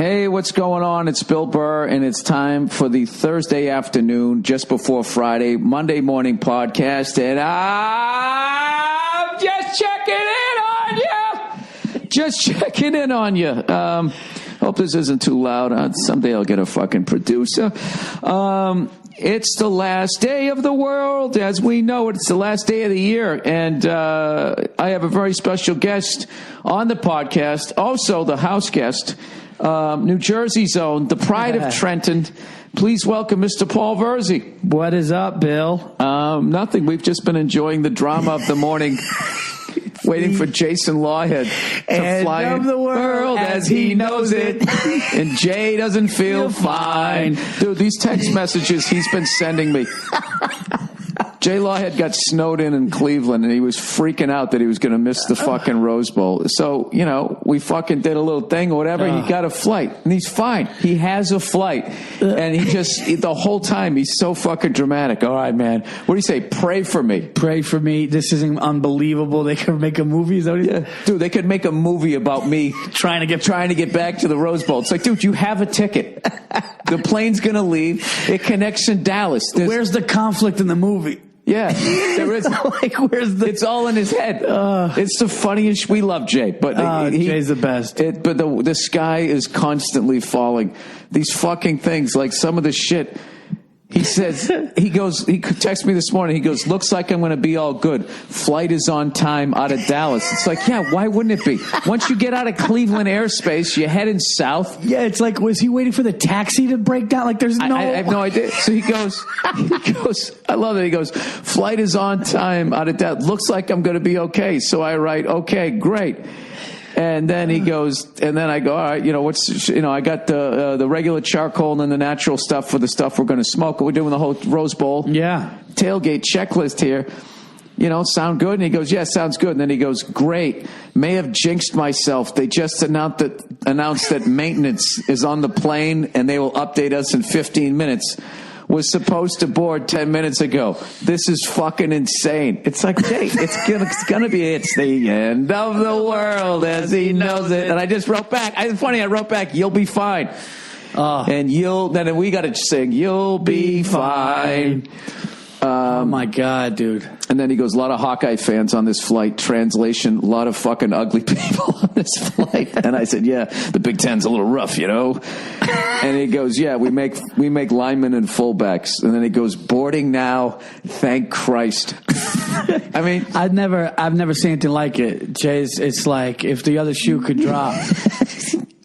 Hey, what's going on? It's Bill Burr, and it's time for the Thursday afternoon, just before Friday, Monday morning podcast, and I'm just checking in on you. Just checking in on you. Hope this isn't too loud. Someday I'll get a fucking producer. It's the last day of the world, as we know it. It's the last day of the year, and I have a very special guest on the podcast, also the house guest, New Jersey's own, the pride of Trenton. Please welcome Mr. Paul Virzi. What is up, Bill? Nothing. We've just been enjoying the drama of the morning, waiting for Jason Lawhead to fly in the world as he knows it. And Jay doesn't feel fine. Dude, these text messages he's been sending me. Jay Lawhead got snowed in Cleveland, and he was freaking out that he was going to miss the fucking Rose Bowl. So, you know, we fucking did a little thing or whatever. He got a flight, and he's fine. He has a flight. And he just, the whole time, he's so fucking dramatic. All right, man. What do you say? Pray for me. Pray for me. This is unbelievable. They could make a movie. Is that what yeah. Dude, they could make a movie about me trying to get back to the Rose Bowl. It's like, dude, you have a ticket. The plane's going to leave. It connects in Dallas. Where's the conflict in the movie? Yeah, there is. Like, where's the? It's all in his head. It's the funniest. We love Jay, but Jay's the best. But the sky is constantly falling. These fucking things, like some of the shit. He says, he texted me this morning. He goes, looks like I'm going to be all good. Flight is on time out of Dallas. It's like, yeah, why wouldn't it be? Once you get out of Cleveland airspace, you're heading south. Yeah, it's like, was he waiting for the taxi to break down? Like, there's no. I have no idea. So he goes, I love it. He goes, flight is on time out of Dallas. Looks like I'm going to be okay. So I write, okay, great. And then he goes, and then I go, all right, I got the regular charcoal and then the natural stuff for the stuff we're going to smoke. We're doing the whole Rose Bowl. Yeah. Tailgate checklist here. Sound good? And he goes, yeah, sounds good. And then he goes, great. May have jinxed myself. They just announced that maintenance is on the plane and they will update us in 15 minutes. Was supposed to board 10 minutes ago. This is fucking insane. It's like, hey, it's gonna be the end of the world as he knows it. And I just wrote back. It's funny, I wrote back, you'll be fine. And then we gotta sing, you'll be fine. Oh my God, dude. And then he goes, a lot of Hawkeye fans on this flight. Translation, a lot of fucking ugly people on this flight. And I said, yeah, the Big Ten's a little rough, And he goes, yeah, we make linemen and fullbacks. And then he goes, boarding now, thank Christ. I mean, I've never seen anything like it. Jay's, it's like if the other shoe could drop.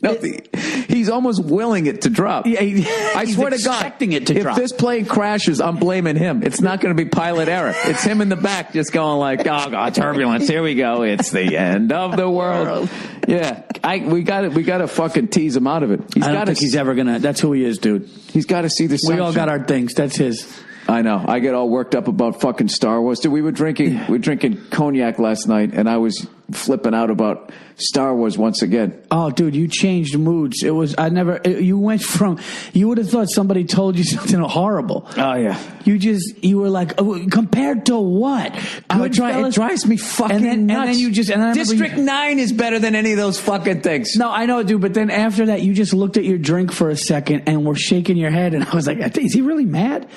No, he's almost willing it to drop. Yeah, I swear to God, expecting it to drop. If this plane crashes, I'm blaming him. It's not going to be pilot error. It's him in the back just going like, oh God, turbulence. Here we go. It's the end of the world. Yeah, we got to fucking tease him out of it. I don't think he's ever gonna. That's who he is, dude. He's got to see the sunshine. We all got our things. That's his. I know. I get all worked up about fucking Star Wars. Dude, we were drinking cognac last night, and I was flipping out about Star Wars once again. Oh, dude, you changed moods. You went from, you would have thought somebody told you something horrible. Oh, yeah. You were like, compared to what? It drives me fucking nuts. And then District 9 is better than any of those fucking things. No, I know, dude, but then after that, you just looked at your drink for a second and were shaking your head, and I was like, is he really mad?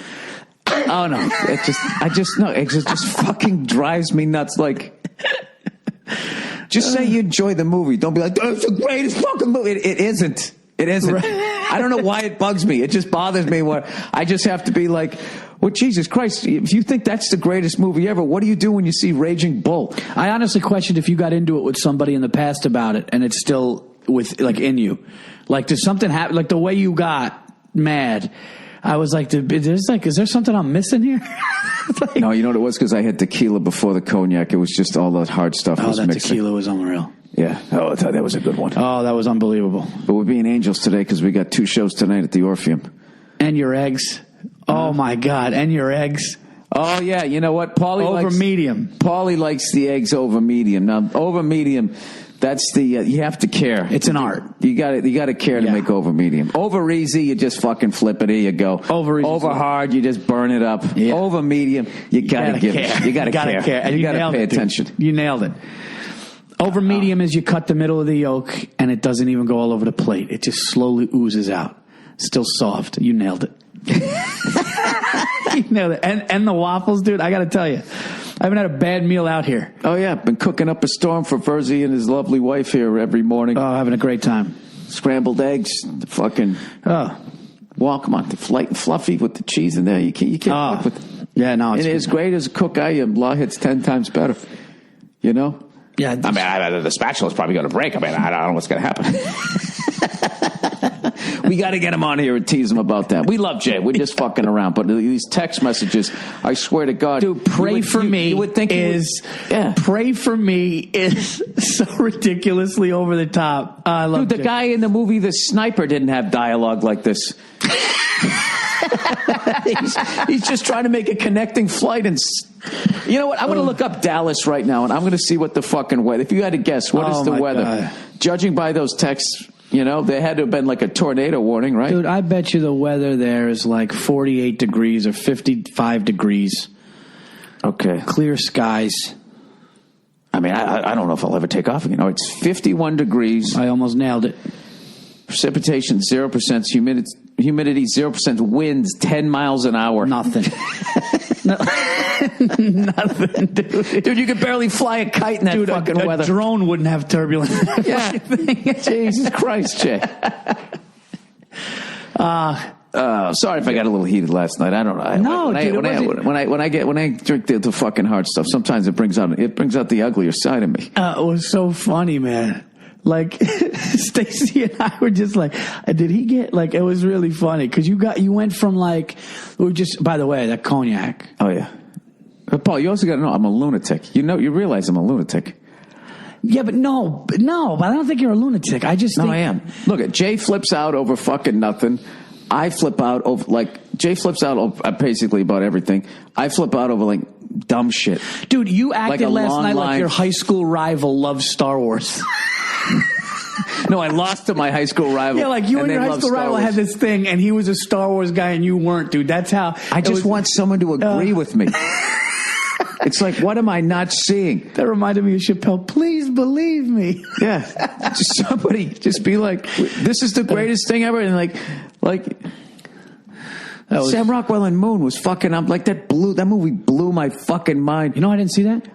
Oh no! It just fucking drives me nuts. Like, just say you enjoy the movie. Don't be like, oh, it's the greatest fucking movie. It isn't. It isn't. Right. I don't know why it bugs me. It just bothers me. Where I just have to be like, well, Jesus Christ! If you think that's the greatest movie ever, what do you do when you see Raging Bull? I honestly questioned if you got into it with somebody in the past about it, and it's still in you. Like, does something happen? Like the way you got mad. I was like, is there something I'm missing here? No, you know what it was? Because I had tequila before the cognac. It was just all that hard stuff was that mixing. Tequila was unreal. Yeah. Oh, that was a good one. Oh, that was unbelievable. But we're being angels today because we got 2 shows tonight at the Orpheum. And your eggs. Oh, my God. And your eggs. Oh, yeah. You know what? Medium. Paulie likes the eggs over medium. Now, over medium... That's you have to care. It's an art. You got to care to make over medium. Over easy, you just fucking flip it. Here you go. Over hard, you just burn it up. Yeah. Over medium, you got to give. You got to care. And you got to pay attention. You nailed it. Over medium is you cut the middle of the yolk, and it doesn't even go all over the plate. It just slowly oozes out. Still soft. You nailed it. You nailed it. And the waffles, dude, I got to tell you, I haven't had a bad meal out here. Oh, yeah. Been cooking up a storm for Virzi and his lovely wife here every morning. Oh, having a great time. Scrambled eggs, the fucking... Well, come on, the light and fluffy with the cheese in there. You can't fuck with it. Yeah, no. And as great as a cook I am, Lawhead's 10 times better. You know? Yeah. I mean, the spatula's probably going to break. I mean, I don't know what's going to happen. We got to get him on here and tease him about that. We love Jay. We're just fucking around. But these text messages, I swear to God. Dude, pray for me is so ridiculously over the top. I love Dude, the guy in the movie The Sniper didn't have dialogue like this. He's just trying to make a connecting flight. And you know what? I'm going to look up Dallas right now, and I'm going to see what the fucking weather. If you had to guess, what is the weather? God. Judging by those texts, you know, there had to have been like a tornado warning, right? Dude, I bet you the weather there is like 48 degrees or 55 degrees. Okay. Clear skies. I mean, I don't know if I'll ever take off again. No, it's 51 degrees. I almost nailed it. Precipitation 0%, humidity 0%, winds 10 miles an hour. Nothing. Nothing, dude. Dude, you could barely fly a kite in that fucking weather. A drone wouldn't have turbulence. Yeah. Jesus Christ, Jay. Sorry if I got a little heated last night. I don't know. When I drink the fucking hard stuff, sometimes it brings out the uglier side of me. It was so funny, man. Like Stacy and I were just like, did he get like? It was really funny because you went from like we were just. By the way, that cognac. Oh yeah, but Paul, you also got to know I'm a lunatic. You realize I'm a lunatic. Yeah, but no, but I don't think you're a lunatic. I just think I am. Look, at Jay flips out over fucking nothing. I flip out over Jay flips out over basically about everything. I flip out over like dumb shit. Dude, you acted like last night like your high school rival loves Star Wars. No, I lost to my high school rival. Yeah, like you and your high school rival had this thing, and he was a Star Wars guy, and you weren't, dude. That's how. I just want someone to agree with me. It's like, what am I not seeing? That reminded me of Chappelle. Please believe me. Yeah, just somebody, just be like, this is the greatest thing ever, and like. Sam Rockwell and Moon was fucking up like that movie blew my fucking mind. You know, I didn't see that.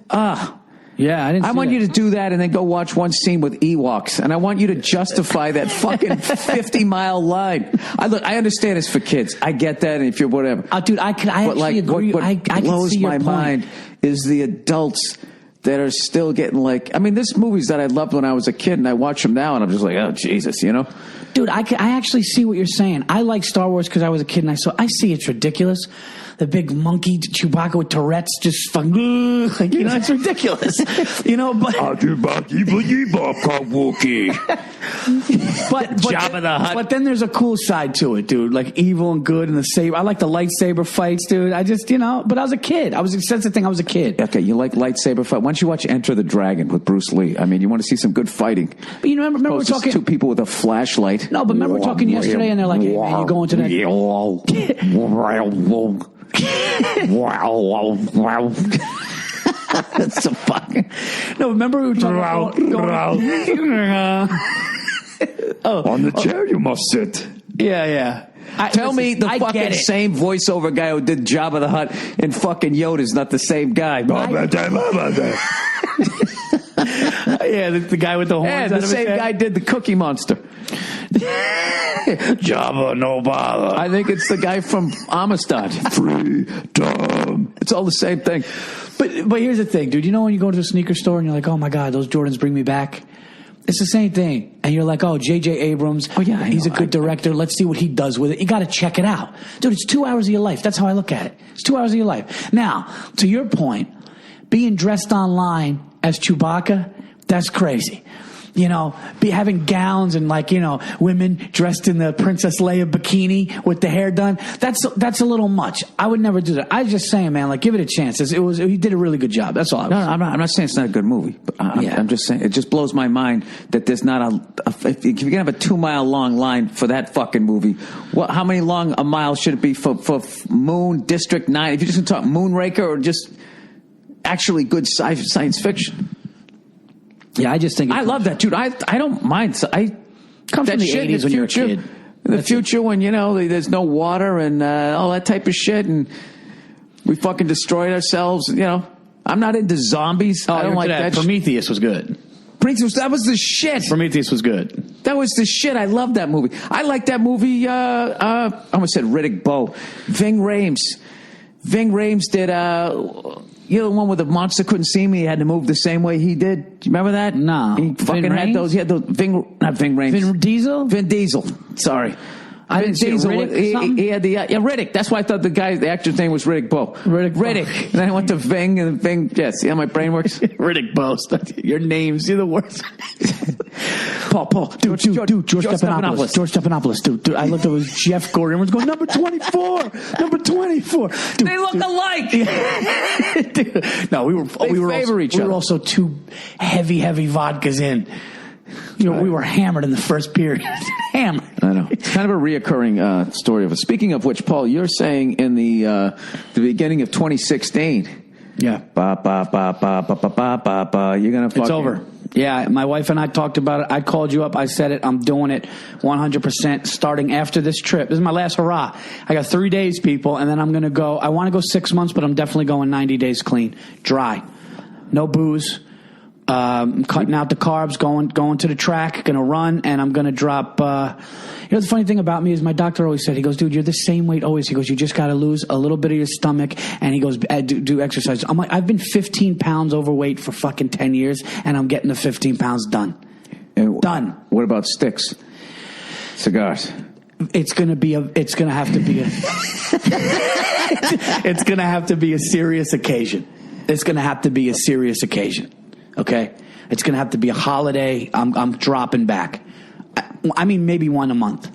Yeah, I didn't. I want you to do that and then go watch one scene with Ewoks, and I want you to justify that fucking 50-mile line. I understand it's for kids. I get that, and if you're whatever, dude, I actually agree. What blows my mind is the adults that are still getting like. I mean, there's movies that I loved when I was a kid, and I watch them now, and I'm just like, oh Jesus, you know. Dude, I actually see what you're saying. I like Star Wars because I was a kid, and I see it's ridiculous. The big monkey Chewbacca with Tourette's just fucking, like, you know, it's ridiculous. You know, but Jabba the Hutt. But then there's a cool side to it, dude. Like evil and good and the saber. I like the lightsaber fights, dude. I just, you know, but I was a kid. That's the thing. I was a kid. Okay, you like lightsaber fight. Why don't you watch Enter the Dragon with Bruce Lee? I mean, you want to see some good fighting. But you remember we're talking two people with a flashlight. No, but remember we're talking yesterday, and they're like, "Hey, man, you going to that?" Wow. That's so fucking. No, remember we were talking about on the chair you must sit. Yeah. Tell me the fucking same voiceover guy who did Jabba the Hutt and fucking Yoda's not the same guy. Yeah, the guy with the horns. Yeah, the same guy did the Cookie Monster. Jabba, no bother. I think it's the guy from Amistad. Freedom. It's all the same thing. But here's the thing, dude. You know when you go to a sneaker store and you're like, oh my God, those Jordans bring me back? It's the same thing. And you're like, oh, J.J. Abrams, he's a good director. Let's see what he does with it. You got to check it out. Dude, it's 2 hours of your life. That's how I look at it. It's 2 hours of your life. Now, to your point, being dressed online as Chewbacca, that's crazy. You know, having gowns and like, you know, women dressed in the Princess Leia bikini with the hair done. That's a little much. I would never do that. I was just saying, man, like, give it a chance. He did a really good job. That's all. I'm not saying it's not a good movie. But I'm just saying it just blows my mind that there's not if you're gonna have a 2 mile long line for that fucking movie, how many long a mile should it be for Moon District 9? If you're just gonna talk Moonraker or just actually good science fiction. Yeah, I just think I love that, dude. I don't mind. So I come from the 80s when you're a kid. In the future, when there's no water and all that type of shit, and we fucking destroyed ourselves. I'm not into zombies. I don't like that. Prometheus was good. That was the shit. Prometheus was good. That was the shit. I love that movie. I like that movie. I almost said Riddick Bowe. Ving Rhames. Ving Rhames did. The one where the monster couldn't see me. He had to move the same way he did. Do you remember that? No. He fucking had those. He had those. Not Ving Rhames. Vin Diesel. Vin Diesel. Sorry. I didn't see Riddick. He had the Riddick. That's why I thought the actor's name was Riddick Bowe. Riddick. And then I went to Ving and Ving. Yeah, see how my brain works? Riddick Bowe. Your names. You're the worst. Paul. Dude, George Stephanopoulos. George Stephanopoulos. Dude, I looked at it was Jeff Gordon. Everyone's going, number 24. Number 24. Dude, they look alike. Dude, no, we were also two heavy vodkas in. We were hammered in the first period. Hammered. I know. It's kind of a reoccurring story of it. Speaking of which, Paul, you're saying in the beginning of 2016. Yeah. You're gonna. It's over. Yeah, my wife and I talked about it. I called you up. I said it. I'm doing it 100% starting after this trip. This is my last hurrah. I got 3 days, people, and then I'm going to go. I want to go 6 months, but I'm definitely going 90 days clean. Dry. No booze. Cutting out the carbs, going to the track, going to run, and I'm going to drop. The funny thing about me is my doctor always said, he goes, dude, you're the same weight always. He goes, you just got to lose a little bit of your stomach, and he goes, do exercise. I'm like, I've been 15 pounds overweight for fucking 10 years, and I'm getting the 15 pounds done. Done. What about sticks? Cigars? It's going to have to be it's going to have to be a serious occasion. It's going to have to be a serious occasion. Okay, it's going to have to be a holiday. I'm dropping back. I mean, maybe one a month.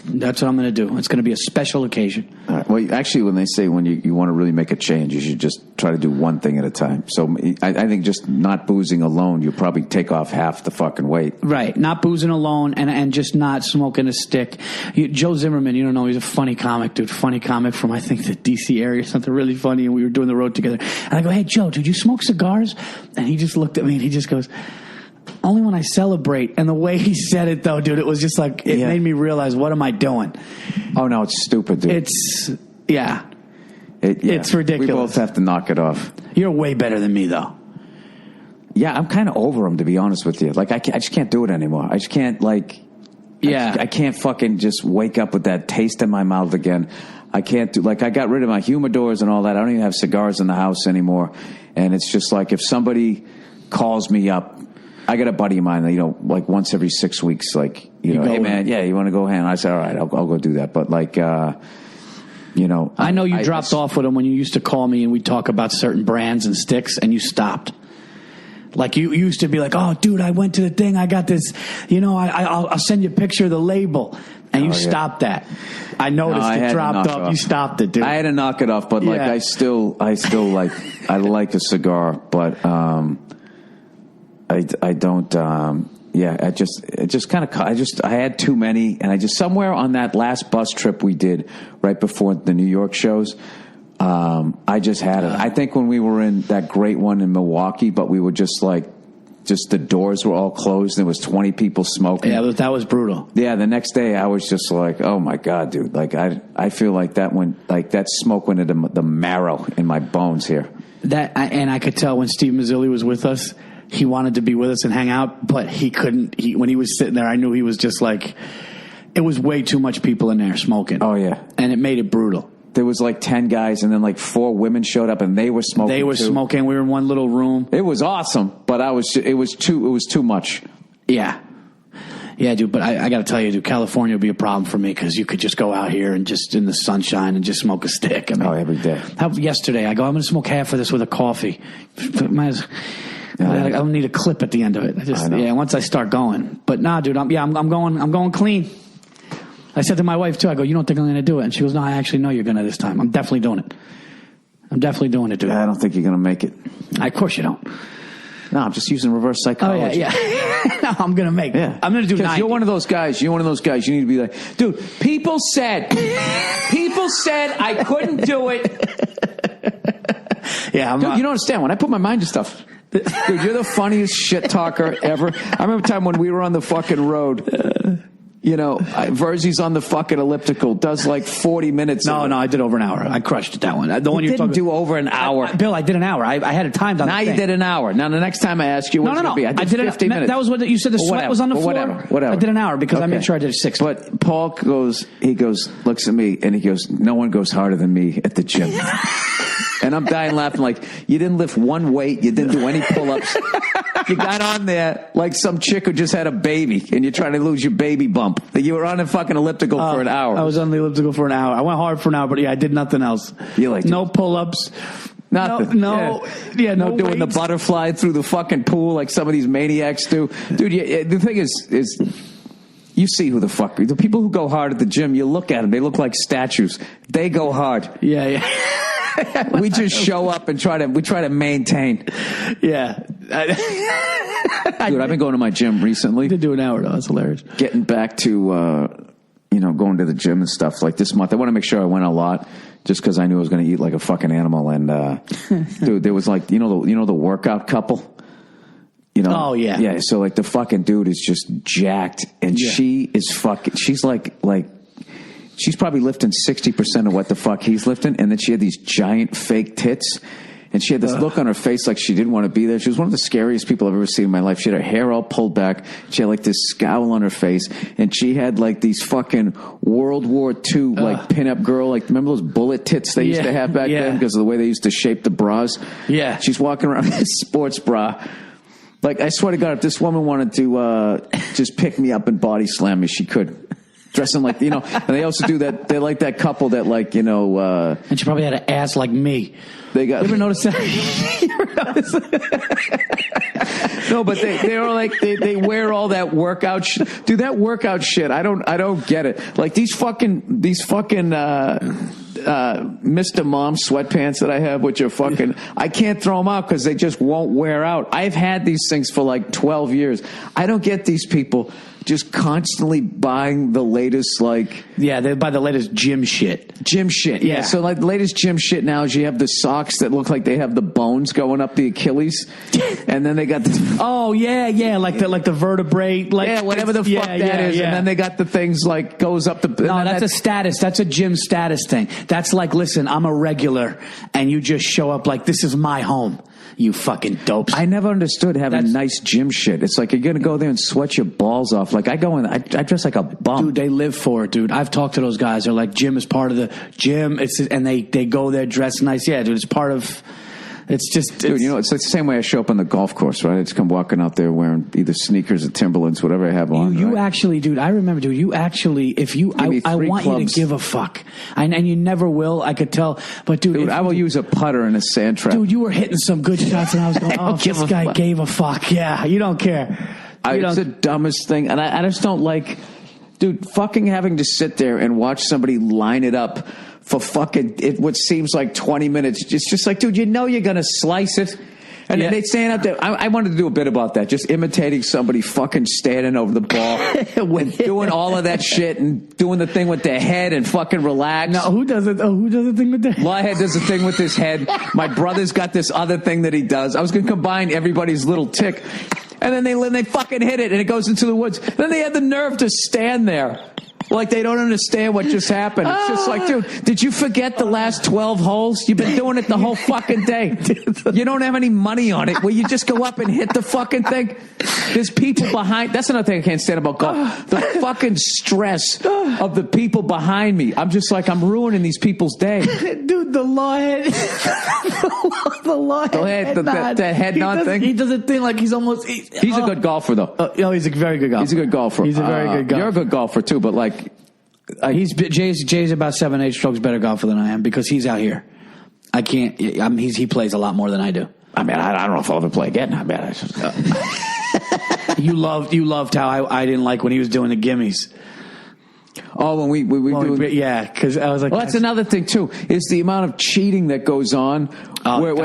That's what I'm going to do. It's going to be a special occasion. All right. Well, actually, when they say when you want to really make a change, you should just try to do one thing at a time. So I think just not boozing alone, you'll probably take off half the fucking weight. Right. Not boozing alone and just not smoking a stick. Joe Zimmerman, you don't know, he's a funny comic, dude. Funny comic from, I think, the D.C. area, something really funny. And we were doing the road together. And I go, hey, Joe, did you smoke cigars? And he just looked at me and he just goes, only when I celebrate. And the way he said it, though, dude, it was just like, it made me realize, what am I doing? Oh, no, it's stupid, dude. It's ridiculous. We both have to knock it off. You're way better than me, though. Yeah, I'm kind of over them, to be honest with you. Like, I just can't do it anymore. I just can't, like... Yeah. I can't fucking just wake up with that taste in my mouth again. I can't do... Like, I got rid of my humidors and all that. I don't even have cigars in the house anymore. And it's just like, if somebody calls me up, I got a buddy of mine that, like once every 6 weeks, like, hey, man, you want to go hang? I said, all right, I'll go do that. But, like, I know you dropped off with him when you used to call me and we'd talk about certain brands and sticks, and you stopped. Like, you used to be like, oh, dude, I went to the thing. I got this, I'll send you a picture of the label. And you stopped that. I noticed it dropped off. You stopped it, dude. I had to knock it off, but, like, I still like, I like a cigar, but, I don't, I had too many, and I just, somewhere on that last bus trip we did right before the New York shows, I just had it. I think when we were in that great one in Milwaukee, but we were just the doors were all closed, and there was 20 people smoking. Yeah, that was brutal. Yeah, the next day I was just like, oh my God, dude. Like, I feel like that smoke went into the marrow in my bones here. And I could tell when Steve Mazzilli was with us, he wanted to be with us and hang out, but he couldn't. When he was sitting there, I knew he was just like, it was way too much people in there smoking. Oh, yeah. And it made it brutal. There was like 10 guys, and then like 4 women showed up, and they were smoking. They were smoking. We were in one little room. It was awesome, but it was too much. Yeah. Yeah, dude, but I got to tell you, dude, California would be a problem for me because you could just go out here and just in the sunshine and just smoke a stick. I mean, every day. Yesterday, I go, I'm going to smoke half of this with a coffee. I don't need a clip at the end of it. Once I start going. But nah, dude, I'm going clean. I said to my wife too, I go, you don't think I'm going to do it? And she goes, no, I actually know you're going to this time. I'm definitely doing it. I'm definitely doing it, dude. I don't think you're going to make it. Of course you don't. No, I'm just using reverse psychology. Oh, yeah. No, I'm going to make it. Yeah. I'm going to do 90. You're one of those guys. You need to be like, dude, people said I couldn't do it. Yeah. Dude, you don't understand. When I put my mind to stuff, Dude, you're the funniest shit talker ever. I remember a time when we were on the fucking road. You know, Virzi's on the fucking elliptical, does like 40 minutes. No, I did over an hour. I crushed it, that one. The one you you're didn't talking do over an hour. Bill, I did an hour. I had a time on Now you did an hour. Now the next time I ask you, what's it going to be? I did 50 minutes. That was what you said. The sweat was on the floor. Whatever. I did an hour because I made sure I did 6. But Paul looks at me and he goes, no one goes harder than me at the gym. And I'm dying laughing like, you didn't lift one weight. You didn't do any pull-ups. You got on there like some chick who just had a baby and you're trying to lose your baby bump. You were on a fucking elliptical for an hour. I was on the elliptical for an hour. I went hard for an hour, but I did nothing else. You like no pull-ups. Nothing. No doing weights. the butterfly through the fucking pool like some of these maniacs do. Dude, the thing is you see who the fuck, the people who go hard at the gym, you look at them, they look like statues. They go hard. Yeah. We just show up and try to maintain. Yeah. Dude, I've been going to my gym recently. I did do an hour though. That's hilarious. Getting back to, going to the gym and stuff like this month. I want to make sure I went a lot just because I knew I was going to eat like a fucking animal. And, dude, there was like, the workout couple. Oh yeah. Yeah. So like the fucking dude is just jacked and she is she's like, she's probably lifting 60% of what the fuck he's lifting. And then she had these giant fake tits. And she had this look on her face like she didn't want to be there. She was one of the scariest people I've ever seen in my life. She had her hair all pulled back. She had like this scowl on her face. And she had like these fucking World War II like pinup girl. Like, remember those bullet tits they used to have back then because of the way they used to shape the bras? Yeah. She's walking around in a sports bra. Like, I swear to God, if this woman wanted to just pick me up and body slam me, she could. Dressing like, and they also do that. They like that couple that like, and she probably had an ass like me. They got. You ever notice that? No, but they are like, they wear all that workout shit. Dude, that workout shit, I don't get it. Like these fucking, Mr. Mom sweatpants that I have, which are fucking, I can't throw them out because they just won't wear out. I've had these things for like 12 years. I don't get these people just constantly buying the latest, like... Yeah, they buy the latest gym shit. Yeah. So, like, the latest gym shit now is you have the socks that look like they have the bones going up the Achilles. And then they got the... Oh, yeah. Like the vertebrae. Like, whatever the fuck that is. Yeah. And then they got the things, like, goes up the... No, that's a status. That's a gym status thing. That's like, listen, I'm a regular. And you just show up like, this is my home. You fucking dopes. I never understood having nice gym shit. It's like you're going to go there and sweat your balls off. Like I go in, I dress like a bum. Dude, they live for it, dude. I've talked to those guys. They're like, gym is part of the gym. And they go there dressed nice. Yeah, dude, it's part of... It's just... Dude, it's like the same way I show up on the golf course, right? I just come walking out there wearing either sneakers or Timberlands, whatever I have on. You actually, dude, I remember, dude, you actually, if you... I want you to give a fuck. And you never will, I could tell. But, dude... I will use a putter and a sand trap. Dude, you were hitting some good shots and I was going, oh, this guy gave a fuck. Yeah, you don't care. It's the dumbest thing. And I just don't like... Dude, fucking having to sit there and watch somebody line it up for fucking what seems like 20 minutes. It's just like, dude, you're going to slice it. And they stand up there. I wanted to do a bit about that, just imitating somebody fucking standing over the ball and doing all of that shit and doing the thing with their head and fucking relax. No, who does it? Who does the thing with their head? Lawhead does the thing with his head. My brother's got this other thing that he does. I was going to combine everybody's little tick. And then they fucking hit it and it goes into the woods. Then they had the nerve to stand there. Like they don't understand what just happened. It's just like, dude, did you forget the last 12 holes? You've been doing it the whole fucking day. You don't have any money on it. Will you just go up and hit the fucking thing? There's people behind. That's another thing I can't stand about golf. The fucking stress of the people behind me. I'm just like, I'm ruining these people's day. Dude, the Lawhead. The head nod thing. He does a thing like he's almost... He's a good golfer, though. He's a very good golfer. He's a good golfer. He's a very good golfer. You're a good golfer, too, but like... Jay's about 7-8 strokes better golfer than I am because he's out here. I can't... he plays a lot more than I do. I mean, I don't know if I'll ever play again. I mean, You loved how I didn't like when he was doing the gimmies. Oh, when we do... Yeah, because I was like... Well, that's another thing, too, is the amount of cheating that goes on where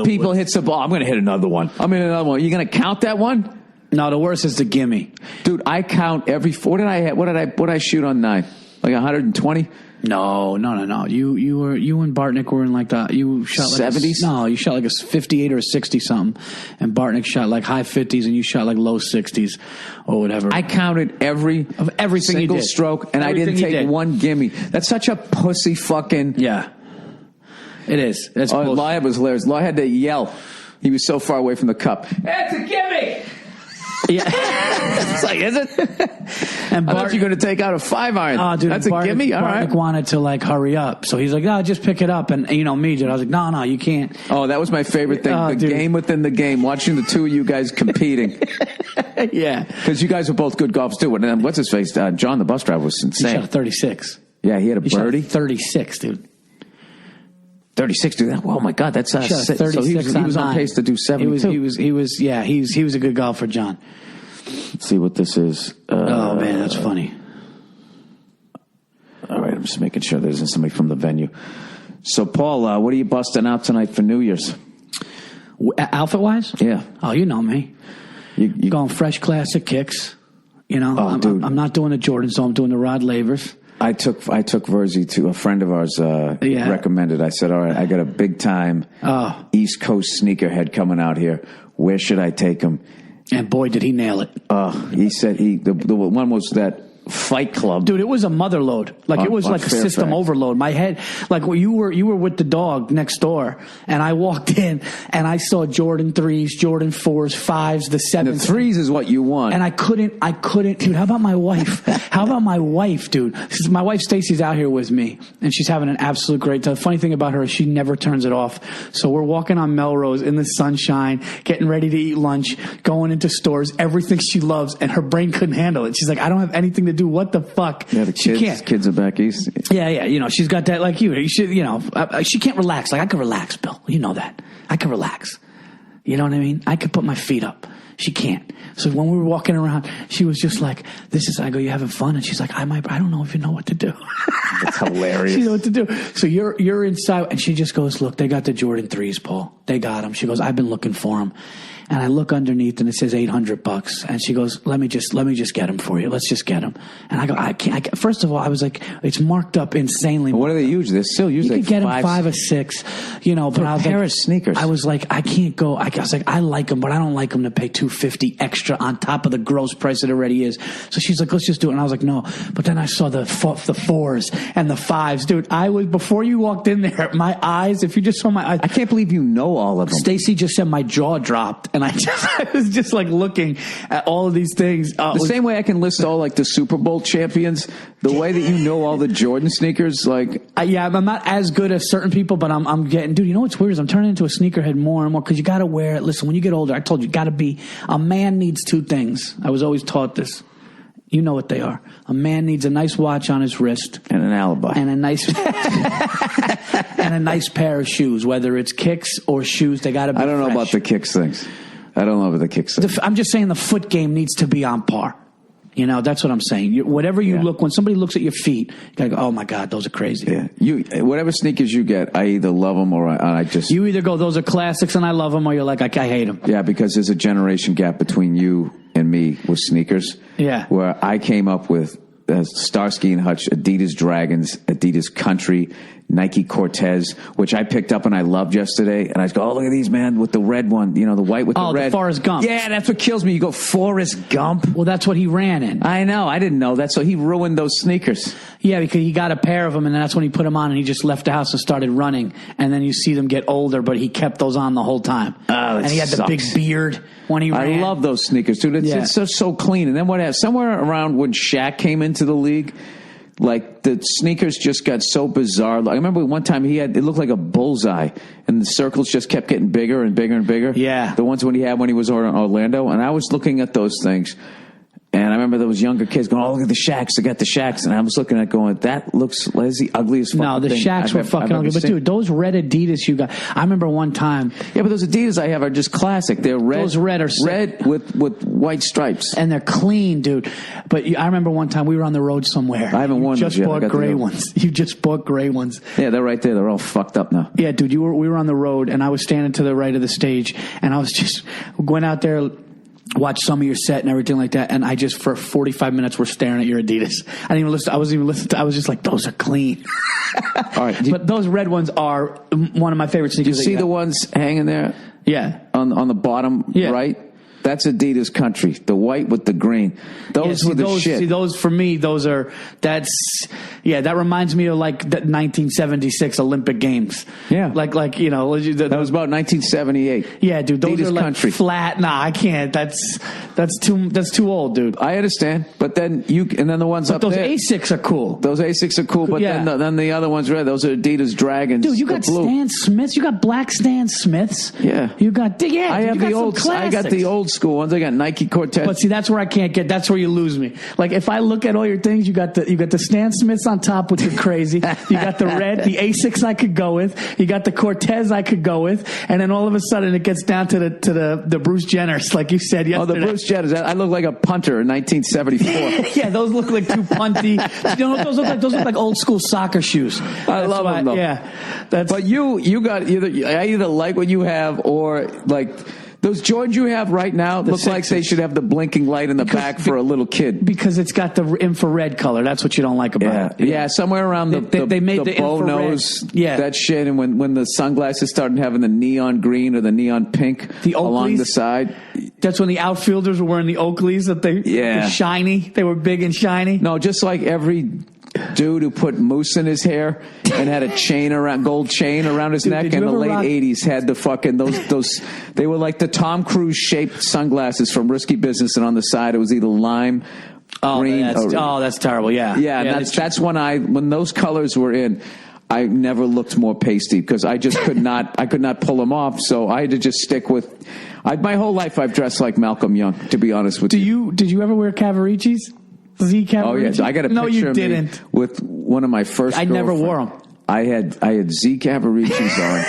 people hit the ball. I'm going to hit another one. I'm going to hit another one. Are you going to count that one? No, the worst is the gimme. Dude, I count every... What did I shoot on 9? Like 120? No. You and Bartnick were in like you shot like 70s? No, you shot like a 58 or a 60 something, and Bartnick shot like high 50s, and you shot like low 60s or whatever. I counted everything single you did. stroke, and Everything I didn't you take did. one gimme. That's such a pussy fucking. Yeah, it is. That's bullshit. Lawhead was hilarious. Lawhead had to yell. He was so far away from the cup. It's a gimme. Yeah. It's like, is it? And I thought you were going to take out a 5-iron. Oh, dude, that's a gimme. All right. Bartnick wanted to like hurry up, so he's like, "No, just pick it up." And you know me, dude. I was like, "No, you can't." Oh, that was my favorite thing. Oh, the dude. game within the game. Watching the two of you guys competing. Yeah, Because you guys were both good golfers too. And then what's his face? John, the bus driver, was he insane. shot a 36. Yeah, he had a He shot a birdie. 36, dude. 36, dude. Oh my God, that's He shot a so 36 he was on 9. pace to do 72. He was a good golfer, John. Let's see what this is. Oh man, that's funny. All right, I'm just making sure there isn't somebody from the venue. So, Paul, what are you busting out tonight for New Year's? Outfit wise? Yeah. Oh, you know me. You Going fresh classic kicks. You know, dude. I'm not doing the Jordan, so I'm doing the Rod Lavers. I took Virzi to a friend of ours recommended. I said, all right, I got a big time East Coast sneakerhead coming out here. Where should I take him? And boy, did he nail it. He said the one was that Fight Club. Dude, it was a mother load. Like it was like a system overload. My head, like you were with the dog next door, and I walked in and I saw Jordan 3s, Jordan 4s, 5s, the 7s. The 3s is what you want. And I couldn't, dude, how about my wife? Dude? My wife Stacy's out here with me, and she's having an absolute great time. The funny thing about her is she never turns it off. So we're walking on Melrose in the sunshine, getting ready to eat lunch, going into stores, everything she loves, and her brain couldn't handle it. She's like, I don't have anything to do. What the fuck? Yeah, the she can't. Kids are back east. Yeah. You know, she's got that like you. You should, you know, she can't relax. Like I can relax, Bill. You know that. I can relax. You know what I mean? I could put my feet up. She can't. So when we were walking around, she was just like, I go, you having fun? And she's like, I don't know if you know what to do. That's hilarious. She knows what to do. So you're inside, and she just goes, look, they got the Jordan 3s, Paul. They got them. She goes, I've been looking for them. And I look underneath, and it says $800. And she goes, let me just get them for you. Let's just get them. And I go, I can't. First of all, I was like, it's marked up insanely. What are they usually? They're still usually you could get them 5 or 6, you know. But I was pair like, of sneakers. I was like, I can't go. I was like, I like them, but I don't like them to pay $250 extra on top of the gross price it already is. So she's like, let's just do it. And I was like, no. But then I saw the 4s and the 5s, dude. Before you walked in there, my eyes. If you just saw my eyes, I can't believe you know all of them. Stacy just said my jaw dropped, and I was just like looking at all of these things. Same way I can list all like the Super Bowl champions, the way that you know all the Jordan sneakers, like I'm not as good as certain people, but I'm getting, dude. You know what's weird is I'm turning into a sneakerhead more and more because you got to wear it. Listen, when you get older, I told you, got to be a man needs 2 things. I was always taught this. You know what they are. A man needs a nice watch on his wrist and an alibi and a nice and a nice pair of shoes, whether it's kicks or shoes. They got to be. I don't know fresh. about the kicks things. I don't know about the kicks things. I'm just saying the foot game needs to be on par. You know, that's what I'm saying. Whatever you look, when somebody looks at your feet, you gotta go, oh my God, those are crazy. Yeah, whatever sneakers you get, I either love them or I just. You either go, those are classics and I love them, or you're like, I hate them. Yeah, because there's a generation gap between you and me with sneakers. Yeah. Where I came up with Starsky and Hutch, Adidas Dragons, Adidas Country, Nike Cortez, which I picked up and I loved yesterday. And I go, oh, look at these, man, with the red one, you know, the white with the red. Oh, the Forrest Gump. Yeah, that's what kills me. You go, Forrest Gump? Well, that's what he ran in. I know. I didn't know that. So he ruined those sneakers. Yeah, because he got a pair of them, and then that's when he put them on, and he just left the house and started running. And then you see them get older, but he kept those on the whole time. Oh, and he had the big beard when he ran. I love those sneakers, dude. It's just so clean. And then what happened? Somewhere around when Shaq came into the league, like the sneakers just got so bizarre. I remember one time it looked like a bullseye, and the circles just kept getting bigger and bigger and bigger. Yeah. The ones when he was in Orlando, and I was looking at those things. And I remember those younger kids going, oh, look at the Shaqs. They got the Shaqs. And I was looking at going, that looks like the ugliest fucking thing. No, the Shaqs were fucking ugly. But, dude, those red Adidas you got. I remember one time. Yeah, but those Adidas I have are just classic. They're red. Those red are sick. Red with white stripes. And they're clean, dude. But I remember one time we were on the road somewhere. I haven't worn those yet. You just bought gray ones. You just bought gray ones. Yeah, they're right there. They're all fucked up now. Yeah, dude, we were on the road, and I was standing to the right of the stage, and I was just went out there watch some of your set and everything like that. And I just, for 45 minutes, were staring at your Adidas. I didn't even listen. I wasn't even listening. I was just like, those are clean. All right. But those red ones are one of my favorite sneakers. You see the ones hanging there? Yeah. On the bottom right? That's Adidas country. The white with the green. Those were the shit. See, those for me, that reminds me of like the 1976 Olympic Games. Yeah. Like you know. That was about 1978. Yeah, dude. Those Adidas are like country. flat. Nah, I can't. That's too old, dude. I understand. But then the ones up those there. Those Asics are cool. Those Asics are cool, but then the other ones red. Those are Adidas Dragons. Dude, you got Stan Smiths. You got black Stan Smiths. Yeah. You got I have the old. I got the old school ones. I got Nike Cortez. But see, that's where I can't get. That's where you lose me. Like if I look at all your things, you got the Stan Smiths on top, which are crazy. You got the red, the Asics I could go with. You got the Cortez I could go with, and then all of a sudden it gets down to the Bruce Jenners, like you said yesterday. Oh, the Bruce Jenners. I look like a punter in 1974. Yeah, those look like too punty. You know, those look like old school soccer shoes. I love them though. Yeah, but you got I either like what you have or like. Those Jordans you have right now look like they should have the blinking light in the back for a little kid. Because it's got the infrared color. That's what you don't like about it. Yeah, somewhere around they made the bow infrared nose, that shit. And when the sunglasses started having the neon green or the neon pink along the side. That's when the outfielders were wearing the Oakleys that were shiny. They were big and shiny. No, just like every dude who put mousse in his hair and had a gold chain around his neck in the late 80s had the fucking those they were like the Tom Cruise shaped sunglasses from Risky Business, and on the side it was either lime, green. That's terrible. Yeah. That's when those colors were in. I never looked more pasty because I just could not pull them off. So I had to just stick with. My whole life I've dressed like Malcolm Young, to be honest with you. Did you ever wear Cavariccis? Z Cavaricci? Oh yeah, I got a picture you of didn't. me with one of my first. I never wore them. I had Z Cavariccis on.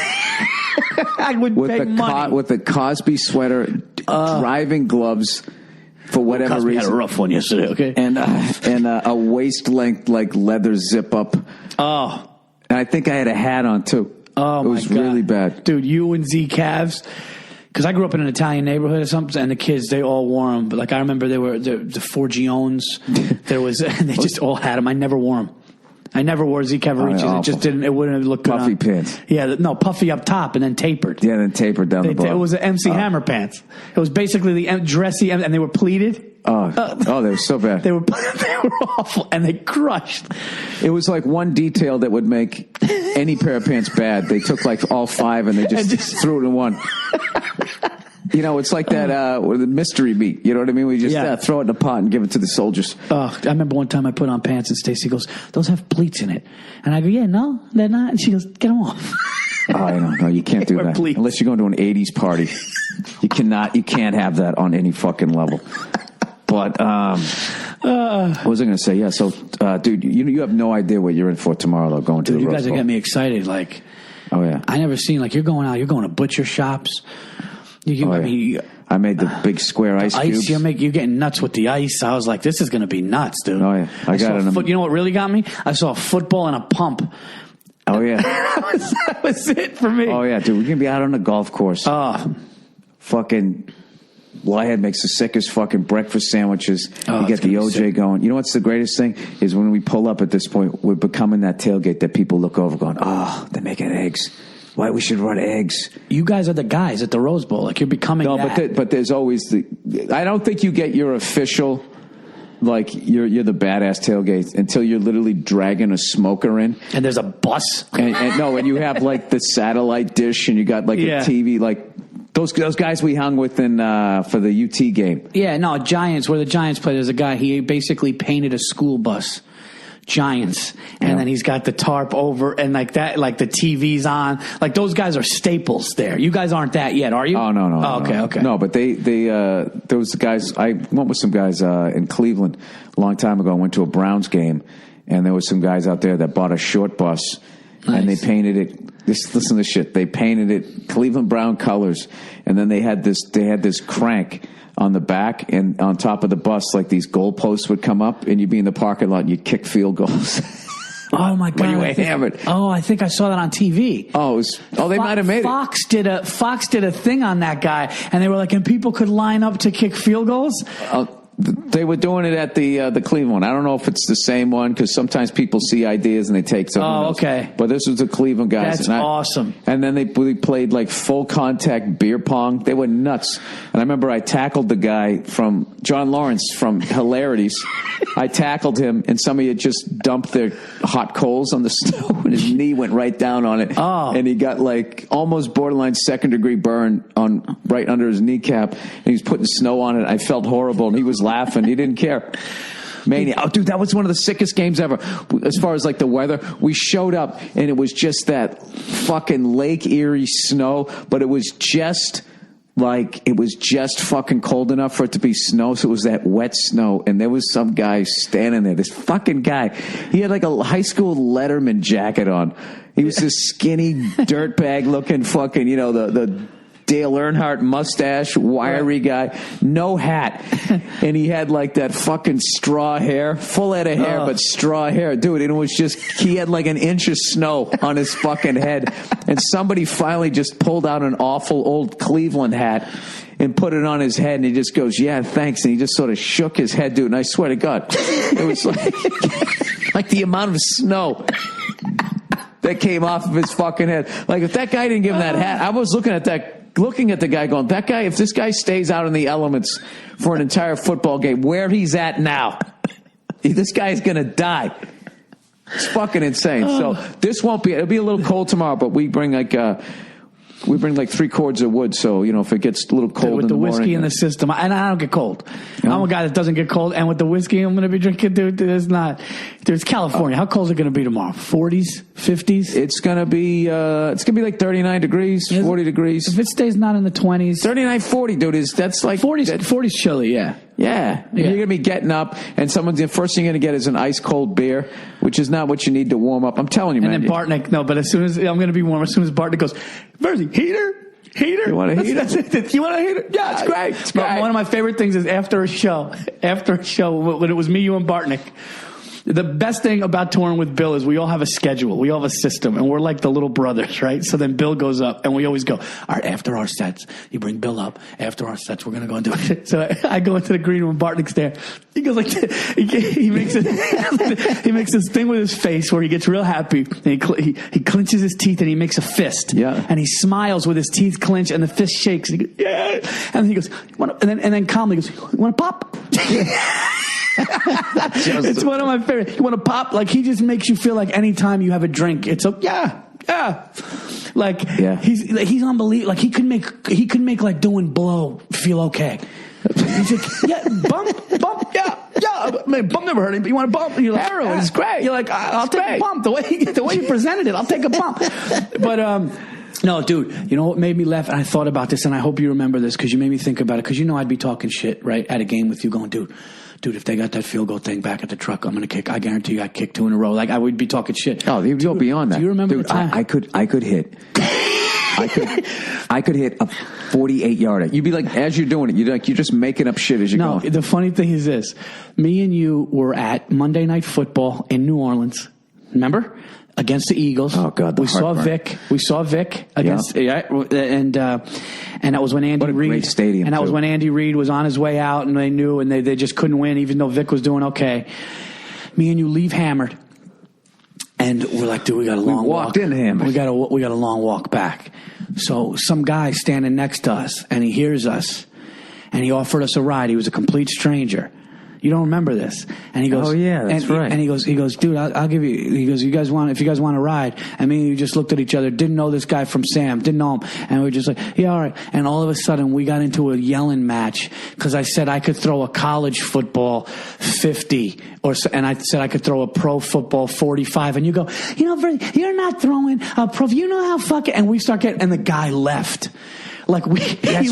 I would pay money with a Cosby sweater, driving gloves. For whatever Cosby reason, had a rough one yesterday. Okay, and a waist length like leather zip up. Oh, and I think I had a hat on too. Oh, it was really bad, dude. You and Z Cavs. Because I grew up in an Italian neighborhood or something, and the kids, they all wore them. But like I remember, they were the Forgiones. And they just all had them. I never wore them. I never wore Z Cavariccis. It just didn't. It wouldn't have looked good. Puffy pants. Yeah, no, puffy up top and then tapered. Yeah, then tapered down the bottom. It was the MC Hammer pants. It was basically the dressy, and they were pleated. Oh, they were so bad. They were awful, and they crushed. It was like one detail that would make any pair of pants bad. They took like all five and they just threw it in one. You know, it's like that the mystery meat. You know what I mean? We just throw it in a pot and give it to the soldiers. I remember one time I put on pants and Stacy goes, "Those have pleats in it," and I go, "Yeah, no, they're not." And she goes, "Get them off." No, you can't do that pleats. unless you're going to an '80s party. You can't have that on any fucking level. But what was I going to say? Yeah, so dude, you have no idea what you're in for tomorrow. Though going to the you Rose guys are Bowl. getting me excited. Like, oh yeah, I never seen like you're going to butcher shops. I made the big square ice cubes. You're getting nuts with the ice. I was like, this is going to be nuts, dude. Oh yeah, I got it. You know what really got me? I saw a football and a pump. Oh yeah, that was it for me. Oh yeah, dude, we're gonna be out on the golf course. Fucking Lawhead makes the sickest fucking breakfast sandwiches. You get the OJ going. You know what's the greatest thing is when we pull up at this point, we're becoming that tailgate that people look over going, they're making eggs. Why we should run eggs? You guys are the guys at the Rose Bowl. Like you're becoming. No, but there's always I don't think you get your official. Like you're the badass tailgate until you're literally dragging a smoker in, and there's a bus, and you have like the satellite dish, and you got like a TV, like those guys we hung with in for the UT game. Yeah, no, Giants. Where the Giants play, there's a guy. He basically painted a school bus. Giants, and then he's got the tarp over, and like that, like the TV's on. Like those guys are staples there. You guys aren't that yet, are you? Oh no. Okay. No, but they there was the guys. I went with some guys in Cleveland a long time ago. I went to a Browns game, and there was some guys out there that bought a short bus, and they painted it. Listen to this shit. They painted it Cleveland Brown colors, and then they had this crank on the back, and on top of the bus, like these goalposts would come up, and you'd be in the parking lot and you'd kick field goals. Oh my God! When you were hammered. Oh, I think I saw that on TV. Oh, they might have made Fox did a thing on that guy, and they were like, and people could line up to kick field goals. They were doing it at the Cleveland. I don't know if it's the same one because sometimes people see ideas and they take something else. Okay. But this was the Cleveland guys. That's awesome. And then they played like full contact beer pong. They were nuts. And I remember I tackled the guy from John Lawrence from Hilarities. I tackled him, and somebody had just dumped their hot coals on the snow, and his knee went right down on it. Oh. And he got like almost borderline second-degree burn on right under his kneecap, and he was putting snow on it. I felt horrible, and he was laughing. He didn't care. Mania. Oh, dude, that was one of the sickest games ever. As far as like the weather, we showed up, and it was just that fucking Lake Erie snow, but it was just fucking cold enough for it to be snow, so it was that wet snow, and there was some guy standing there, this fucking guy. He had like a high school Letterman jacket on. He was this skinny, dirtbag looking fucking, the Dale Earnhardt mustache, wiry guy, no hat. And he had like that fucking straw hair, full head of hair, but straw hair. Dude, and it was just, he had like an inch of snow on his fucking head. And somebody finally just pulled out an awful old Cleveland hat and put it on his head, and he just goes, yeah, thanks. And he just sort of shook his head, dude. And I swear to God, it was like the amount of snow that came off of his fucking head. Like if that guy didn't give him that hat, I was looking at the guy going, that guy, if this guy stays out in the elements for an entire football game, where he's at now, this guy's going to die. It's fucking insane. So this it'll be a little cold tomorrow, but we bring like 3 cords of wood. So, if it gets a little cold with the whiskey morning, in the system, and I don't get cold. I'm a guy that doesn't get cold. And with the whiskey I'm going to be drinking, dude, there's California. How cold is it going to be tomorrow? 40s, 50s? It's going to be like 39 degrees, 40 degrees. If it stays not in the 20s. 39, 40, dude, that's like 40's chilly, yeah. Yeah. You're going to be getting up, and the first thing you're going to get is an ice cold beer, which is not what you need to warm up. I'm telling you, man. And then Bartnick, but as soon as I'm going to be warm, as soon as Bartnick goes, Virzi, heater? You want a heater? You want a heater? Yeah, it's great. It's great. One of my favorite things is after a show, when it was me, you, and Bartnick, the best thing about touring with Bill is we all have a schedule. We all have a system, and we're like the little brothers, right? So then Bill goes up, and we always go, all right, after our sets, you bring Bill up. After our sets, we're going to go and do it. So I go into the green room, Bartnick's there. He goes like, he makes this thing with his face where he gets real happy, and he clenches his teeth, and he makes a fist. Yeah. And he smiles with his teeth clenched, and the fist shakes. And he goes, yeah. And then he goes, and then calmly goes, you want to pop? It's one of my favorite. You want to pop? Like, he just makes you feel like anytime you have a drink, it's yeah. Like, he's unbelievable. Like, he could make like doing blow feel okay. He's like, yeah, bump, yeah. Man, bump never hurt him, but you want a bump? And you're like, heroin is great. You're like, I'll take a bump. The way you presented it, I'll take a bump. But no, dude, you know what made me laugh? And I thought about this, and I hope you remember this because you made me think about it. Because I'd be talking shit right at a game with you, going, dude, if they got that field goal thing back at the truck, I'm going to kick. I guarantee you I kick 2 in a row. Like, I would be talking shit. Oh, you'd go beyond that. Do you remember the time? I could hit. I could hit a 48-yarder. You'd be like, as you're doing it, you're just making up shit as you're going. No, the funny thing is this. Me and you were at Monday Night Football in New Orleans. Remember? Against the Eagles. Oh, God. We saw Vic against, and that was when Andy Reid. Great stadium. And that was when Andy Reid was on his way out, and they knew, and they just couldn't win, even though Vic was doing okay. Me and you leave hammered. And we're like, dude, we got a long walk. We walked in hammered. We got a long walk back. So some guy standing next to us, and he hears us, and he offered us a ride. He was a complete stranger. You don't remember this. And he goes, oh yeah, that's right. And he goes, dude, I'll give you, he goes, if you guys want a ride. And me and you just looked at each other, didn't know this guy from Sam, didn't know him. And we were just like, yeah, all right. And all of a sudden we got into a yelling match because I said I could throw a college football 50 and I said I could throw a pro football 45. And you go, you're not throwing a pro, you know how fucking, and we start getting, and the guy left. Like That's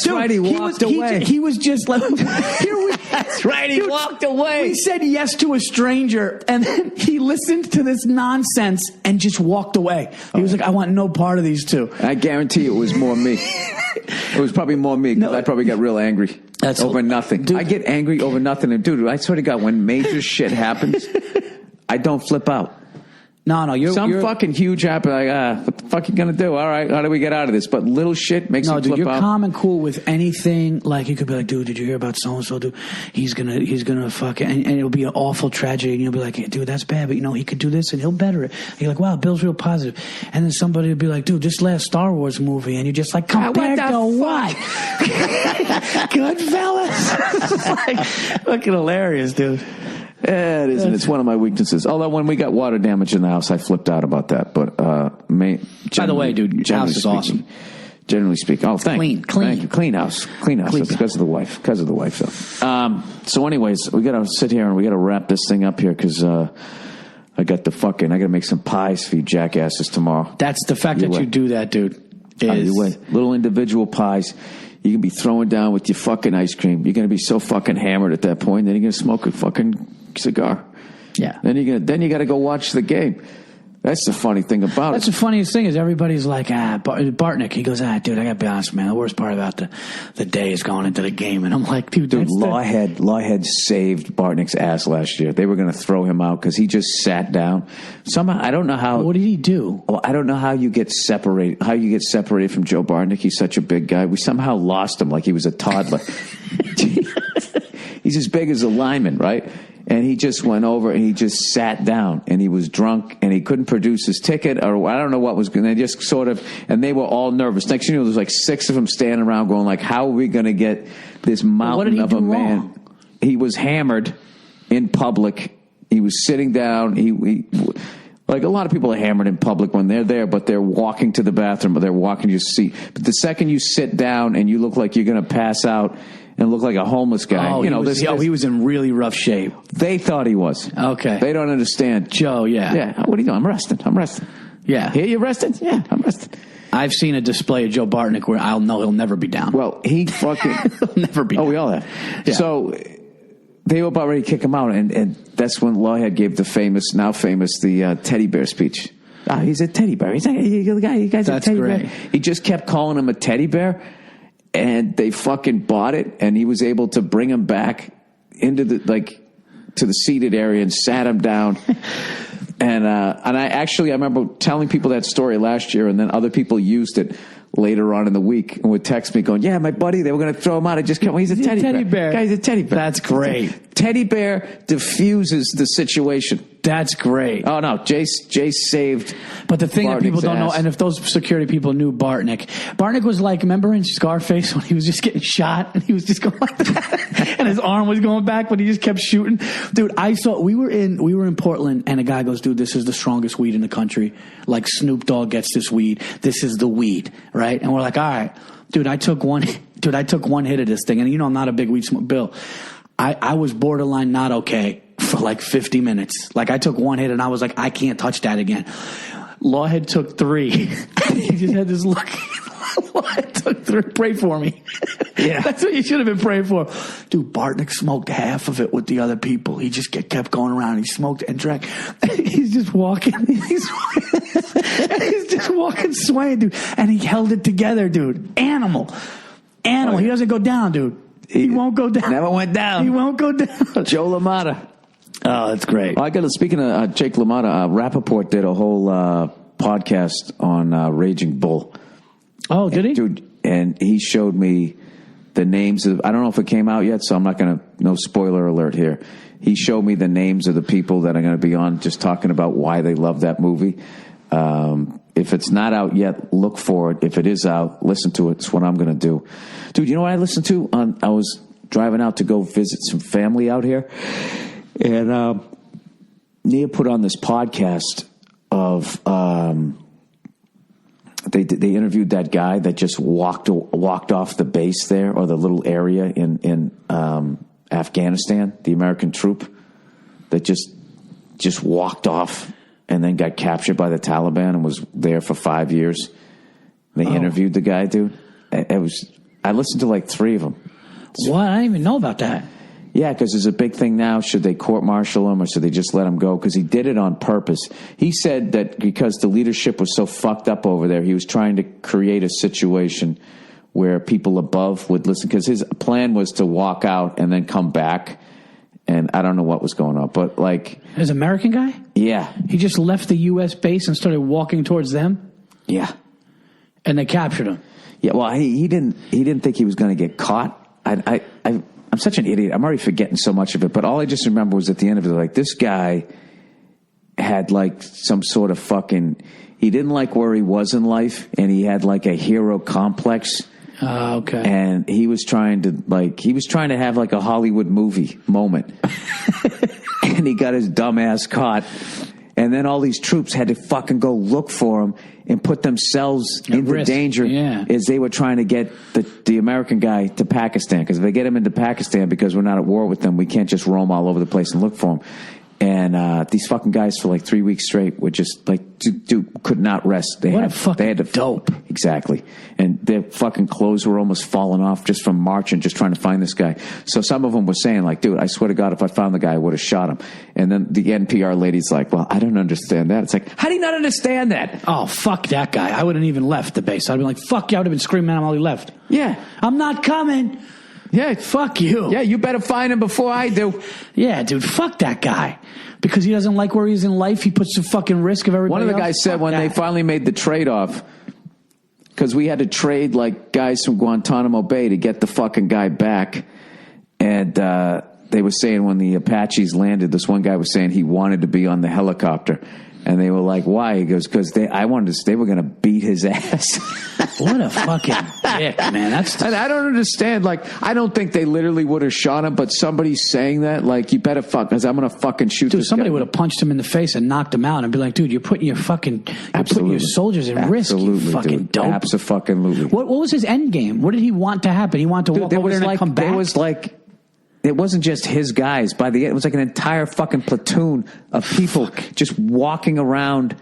right. He walked away. He was just like, That's right. He walked away. We said yes to a stranger, and then he listened to this nonsense and just walked away. He was like, I want no part of these two. I guarantee it was more me. It was probably more me because I probably got real angry over nothing. Dude. I get angry over nothing. And dude, I swear to God, when major shit happens, I don't flip out. No, you're fucking huge happen. Like, what the fuck you gonna do? All right, how do we get out of this? But little shit makes you flip you're out. calm and cool with anything. Like you could be like, dude, did you hear about so and so? Dude, he's gonna fuck it, and it'll be an awful tragedy. And you'll be like, hey, dude, that's bad, but he could do this and he'll better it. And you're like, wow, Bill's real positive. And then somebody will be like, dude, this last Star Wars movie, and you're just like, compared to what? Goodfellas. Like, fucking hilarious, dude. Yeah, it is, and it's one of my weaknesses. Although when we got water damage in the house, I flipped out about that. But by the way, dude, your house is awesome. Generally speaking, thank you. Clean house. That's because of the wife. So, anyways, we got to sit here and we got to wrap this thing up here because I got to make some pies for you jackasses tomorrow. That's the fact that you do that, dude. Little individual pies. You can be throwing down with your fucking ice cream. You're going to be so fucking hammered at that point. Then you're going to smoke a fucking cigar. Yeah. Then you got to go watch the game. That's the funny thing about That's the funniest thing is everybody's like, Bartnick. He goes, dude, I got to be honest, man. The worst part about the day is going into the game. And I'm like, dude, Lawhead saved Bartnick's ass last year. They were going to throw him out because he just sat down. Somehow, I don't know how. What did he do? Well, I don't know how you get separated from Joe Bartnick. He's such a big guy. We somehow lost him like he was a toddler. He's as big as a lineman, right? And he just went over and he just sat down and he was drunk and he couldn't produce his ticket or I don't know what was going. They just and they were all nervous. Next thing you know, there's like 6 of them standing around going like, how are we going to get this mountain of a man? Wrong? He was hammered in public. He was sitting down. He like a lot of people are hammered in public when they're there, but they're walking to the bathroom or they're walking to your seat. But the second you sit down and you look like you're going to pass out and look like a homeless guy. He was in really rough shape. They thought he was. Okay. They don't understand. Joe, yeah. Yeah. What are you doing? I'm resting. Yeah. Here you rested? Yeah, I'm resting. I've seen a display of Joe Bartnick where I'll know he'll never be down. Well, he fucking... he'll never be down. Oh, we all have. Yeah. So they were about ready to kick him out, and that's when Lawhead gave the teddy bear speech. He's a teddy bear. He's a guy. You guys are a teddy bear. He just kept calling him a teddy bear. And they fucking bought it, and he was able to bring him back into to the seated area and sat him down. And I remember telling people that story last year, and then other people used it later on in the week and would text me going, yeah, my buddy, they were going to throw him out. I just can't. He's a teddy bear. Guy's a teddy bear. That's great. Teddy bear diffuses the situation. That's great. Oh, no. Jay saved. But the thing Bartnick's that people don't know, ass. and if those security people knew Bartnick was like, remember in Scarface when he was just getting shot and he was just going like that and his arm was going back, but he just kept shooting? Dude, we were in Portland and a guy goes, dude, this is the strongest weed in the country. Like Snoop Dogg gets this weed. This is the weed, right? And we're like, all right. Dude, I took one hit of this thing, and I'm not a big weed smoker. Bill, I was borderline not okay for like 50 minutes. Like I took one hit and I was like, I can't touch that again. Lawhead took 3. He just had this look. Lawhead took 3. Pray for me. Yeah. That's what you should have been praying for. Dude, Bartnick smoked half of it with the other people. He just kept going around. He smoked and drank. He's just walking. He's just walking, swaying, dude. And he held it together, dude. Animal. Oh, yeah. He doesn't go down, dude. He won't go down. Never went down. He won't go down. Joe LaMotta. Oh, that's great. Speaking of Jake LaMotta, Rappaport did a whole podcast on Raging Bull. Oh, did he? Dude, and he showed me the names of, I don't know if it came out yet, so I'm not going to, no spoiler alert here. He showed me the names of the people that are going to be on, just talking about why they love that movie. If it's not out yet, look for it. If it is out, listen to it. It's what I'm going to do. Dude, you know what I listened to? I was driving out to go visit some family out here. And Nia put on this podcast of they interviewed that guy that just walked off the base there, or the little area in Afghanistan, the American troop that just walked off and then got captured by the Taliban and was there for 5 years. They interviewed the guy, dude. I listened to like 3 of them. What? I didn't even know about that. Yeah, because there's a big thing now. Should they court-martial him or should they just let him go? Because he did it on purpose. He said that because the leadership was so fucked up over there, he was trying to create a situation where people above would listen. Because his plan was to walk out and then come back and I don't know what was going on, but like, There's an American guy? yeah, He just left the U.S. base and started walking towards them, yeah, and they captured him. yeah. Well, he didn't think he was going to get caught. I'm such an idiot. I'm already forgetting so much of it, but all I just remember was at the end of it, like, this guy had like some sort of fucking, he didn't like where he was in life, and he had like a hero complex. Okay. And he was trying to have like a Hollywood movie moment. And he got his dumb ass caught. And then all these troops had to fucking go look for him and put themselves into risk. danger as they were trying to get the American guy to Pakistan. Because if they get him into Pakistan, because we're not at war with them, we can't just roam all over the place and look for him. And these fucking guys for like 3 weeks straight were just like, dude, could not rest. They had to dope. Exactly. And their fucking clothes were almost falling off just from marching, just trying to find this guy. So some of them were saying like, dude, I swear to God, if I found the guy, I would have shot him. And then the NPR lady's like, well, I don't understand that. It's like, how do you not understand that? Oh, fuck that guy. I wouldn't even left the base. I'd been like, fuck you. I would have been screaming at him while he left. Yeah. I'm not coming. Yeah. Fuck you. Yeah, you better find him before I do. Yeah, dude, fuck that guy. Because he doesn't like where he is in life, he puts the fucking risk of everybody One of the else. guys said when they finally made the trade-off, because we had to trade like guys from Guantanamo Bay to get the fucking guy back, and they were saying when the Apaches landed, this one guy was saying he wanted to be on the helicopter. And they were like, why? He goes, because they were going to beat his ass. What a fucking dick, man. And I don't understand. Like, I don't think they literally would have shot him, but somebody's saying that, like, you better fuck, because I'm going to fucking shoot dude, this somebody guy. would have punched him in the face and knocked him out and be like, dude, you're putting your soldiers in risk, you fucking dude. dope. Absolutely. What was his end game? What did he want to happen? He wanted to walk over there and come back? There was like, it wasn't just his guys. By the end, it was like an entire fucking platoon of people just walking around.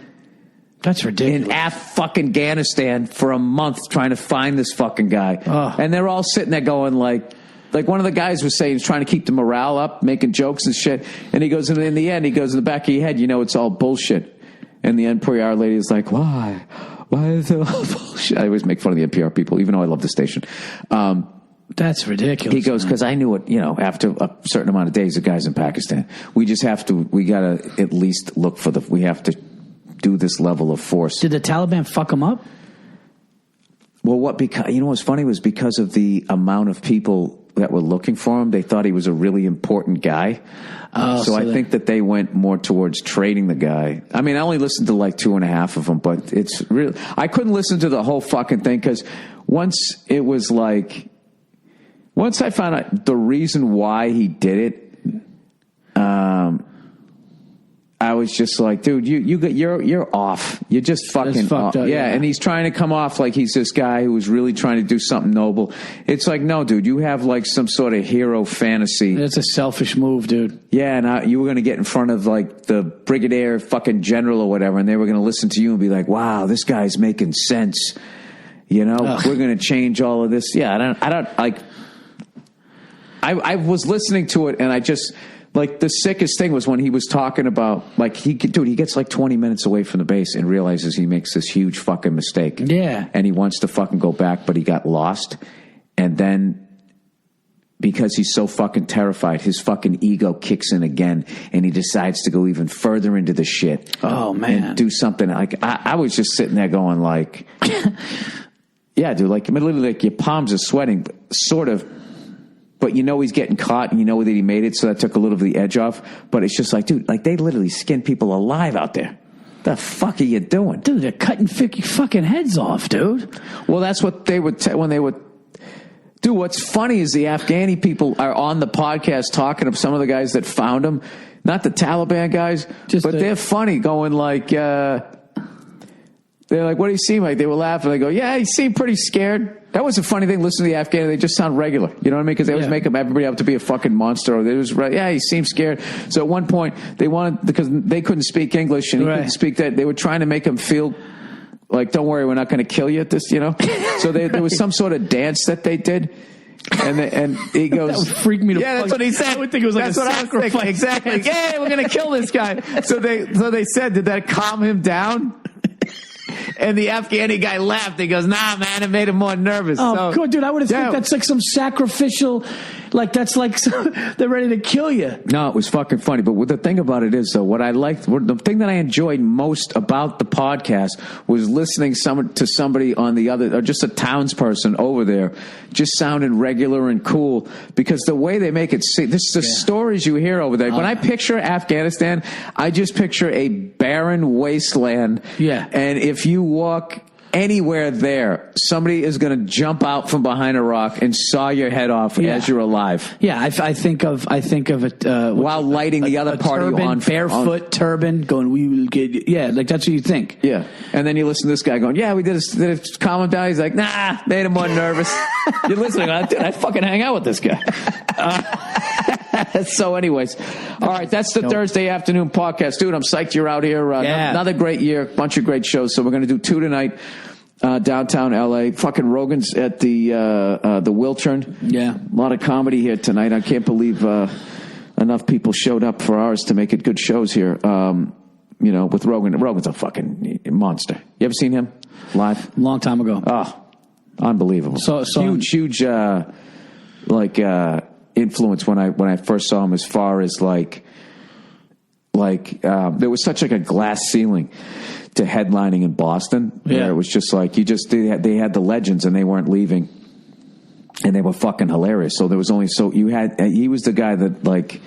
That's ridiculous. In fucking Afghanistan for a month trying to find this fucking guy. And they're all sitting there going like one of the guys was saying, he's trying to keep the morale up, making jokes and shit. And he goes, in the end, he goes in the back of your head, you know, it's all bullshit. And the NPR lady is like, why? Why is it all bullshit? I always make fun of the NPR people, even though I love the station. That's ridiculous. He goes, because I knew it, you know, after a certain amount of days, the guy's in Pakistan. We got to at least look for we have to do this level of force. Did the Taliban fuck him up? Well, because, you know, what's funny was because of the amount of people that were looking for him, they thought he was a really important guy. So I think that they went more towards trading the guy. I mean, I only listened to like 2.5 of them, but it's real. I couldn't listen to the whole fucking thing because once I found out the reason why he did it, I was just like, dude, you're off. You're just fucking off. Up, yeah, and he's trying to come off like he's this guy who was really trying to do something noble. It's like, no, dude, you have like some sort of hero fantasy. That's a selfish move, dude. Yeah, and you were going to get in front of like the brigadier fucking general or whatever, and they were going to listen to you and be like, wow, this guy's making sense. You know, we're going to change all of this. Yeah, I don't like. I was listening to it, and I just, like, the sickest thing was when he was talking about, like, he gets like 20 minutes away from the base and realizes he makes this huge fucking mistake. Yeah. And he wants to fucking go back, but he got lost. And then, because he's so fucking terrified, his fucking ego kicks in again, and he decides to go even further into the shit. Oh, man. And do something. Like, I was just sitting there going, like, yeah, dude, like, literally, like, your palms are sweating, sort of. But you know he's getting caught, and you know that he made it, so that took a little of the edge off. But it's just like, dude, like, they literally skin people alive out there. The fuck are you doing? Dude, they're cutting fucking heads off, dude. Well, that's what they would when they would. Dude, what's funny is the Afghani people are on the podcast talking to some of the guys that found him. Not the Taliban guys, they're funny, going like, they're like, what do you seem like? They were laughing. They go, yeah, he seemed pretty scared. That was a funny thing. Listen to the Afghan. They just sound regular. You know what I mean? Because they always make everybody up to be a fucking monster. Or they was, yeah, he seemed scared. So at one point, they wanted, because they couldn't speak English and he couldn't speak that, they were trying to make him feel like, don't worry, we're not going to kill you at this, you know? So there was some sort of dance that they did. And he goes, that would freak me to yeah, that's what he said. I would think it was like that's a what sacrifice. I was exactly. Yeah, we're going to kill this guy. So they said, did that calm him down? And the Afghani guy laughed. He goes, nah, man, it made him more nervous. Oh, good, dude. I would have thought that's like some sacrificial, Like, that's like, they're ready to kill you. No, it was fucking funny. But the thing about it is, though, what I liked, the thing that I enjoyed most about the podcast was listening to somebody on the other, or just a townsperson over there, just sounding regular and cool, because the way they make it seem, the stories you hear over there. When I picture Afghanistan, I just picture a barren wasteland. Yeah. And if you walk anywhere there, somebody is going to jump out from behind a rock and saw your head off as you're alive. Yeah, I think of it while lighting the other party turban, on barefoot turban, going, we will get, like that's what you think. Yeah, and then you listen to this guy going, yeah, we did it, calm him down. He's like, nah, made him more nervous. You're listening, dude, I fucking hang out with this guy. So anyways, all right, that's the Thursday afternoon podcast. Dude, I'm psyched you're out here. Another great year, bunch of great shows. So we're going to do 2 tonight, downtown LA. Fucking Rogan's at the Wiltern. Yeah. A lot of comedy here tonight. I can't believe enough people showed up for ours to make it good shows here. With Rogan. Rogan's a fucking monster. You ever seen him live? Long time ago. Oh, unbelievable. So huge influence when I first saw him, as far as there was such like a glass ceiling to headlining in Boston. Yeah. Where it was just like they had the legends and they weren't leaving, and they were fucking hilarious. So there was only he was the guy that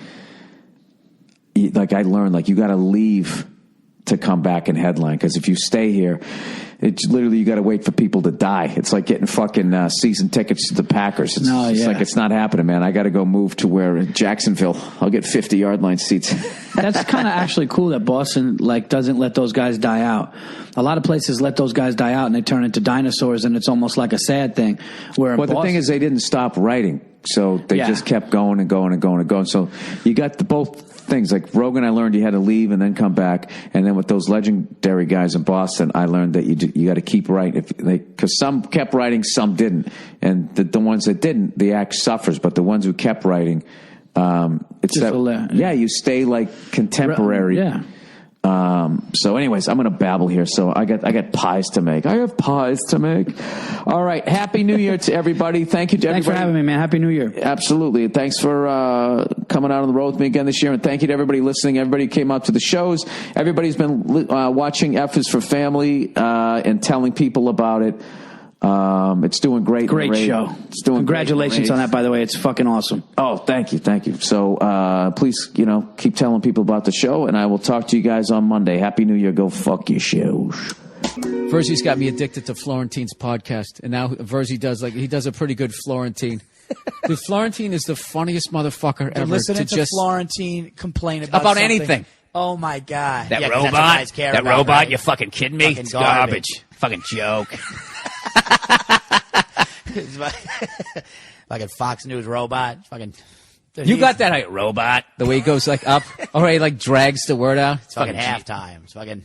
I learned, you got to leave to come back and headline, because if you stay here, it's literally, you got to wait for people to die. It's like getting fucking season tickets to the Packers. It's like, it's not happening, man. I got to go move to where Jacksonville. I'll get 50-yard line seats. That's kind of actually cool that Boston doesn't let those guys die out. A lot of places let those guys die out and they turn into dinosaurs, and it's almost like a sad thing. The thing is, they didn't stop writing, so they just kept going and going and going and going. So you got both things. Like Rogan, I learned you had to leave and then come back, and then with those legendary guys in Boston, I learned that you got to keep writing, because some kept writing, some didn't, and the ones that didn't, the act suffers. But the ones who kept writing, you stay like contemporary. Yeah. So anyways, I'm going to babble here. So I got pies to make. I have pies to make. All right. Happy New Year to everybody. Thank you to everybody. Thanks for having me, man. Happy New Year. Absolutely. Thanks for coming out on the road with me again this year. And thank you to everybody listening. Everybody who came out to the shows. Everybody's been watching F is for Family and telling people about it. It's doing great. Great show. It's doing Congratulations on that, by the way. It's fucking awesome. Oh, thank you. So, please, keep telling people about the show, and I will talk to you guys on Monday. Happy New Year. Go fuck your shows. Virzi's got me addicted to Florentine's podcast, and now Virzi does a pretty good Florentine. Dude, Florentine is the funniest motherfucker ever. Listening to Florentine complain about anything. Oh my god! That robot. That robot. Right? You fucking kidding me? Fucking it's garbage. Fucking joke. Fucking Fox News robot. Fucking. You got that right, robot? The way he goes up, or he drags the word out. It's fucking halftime. It's fucking.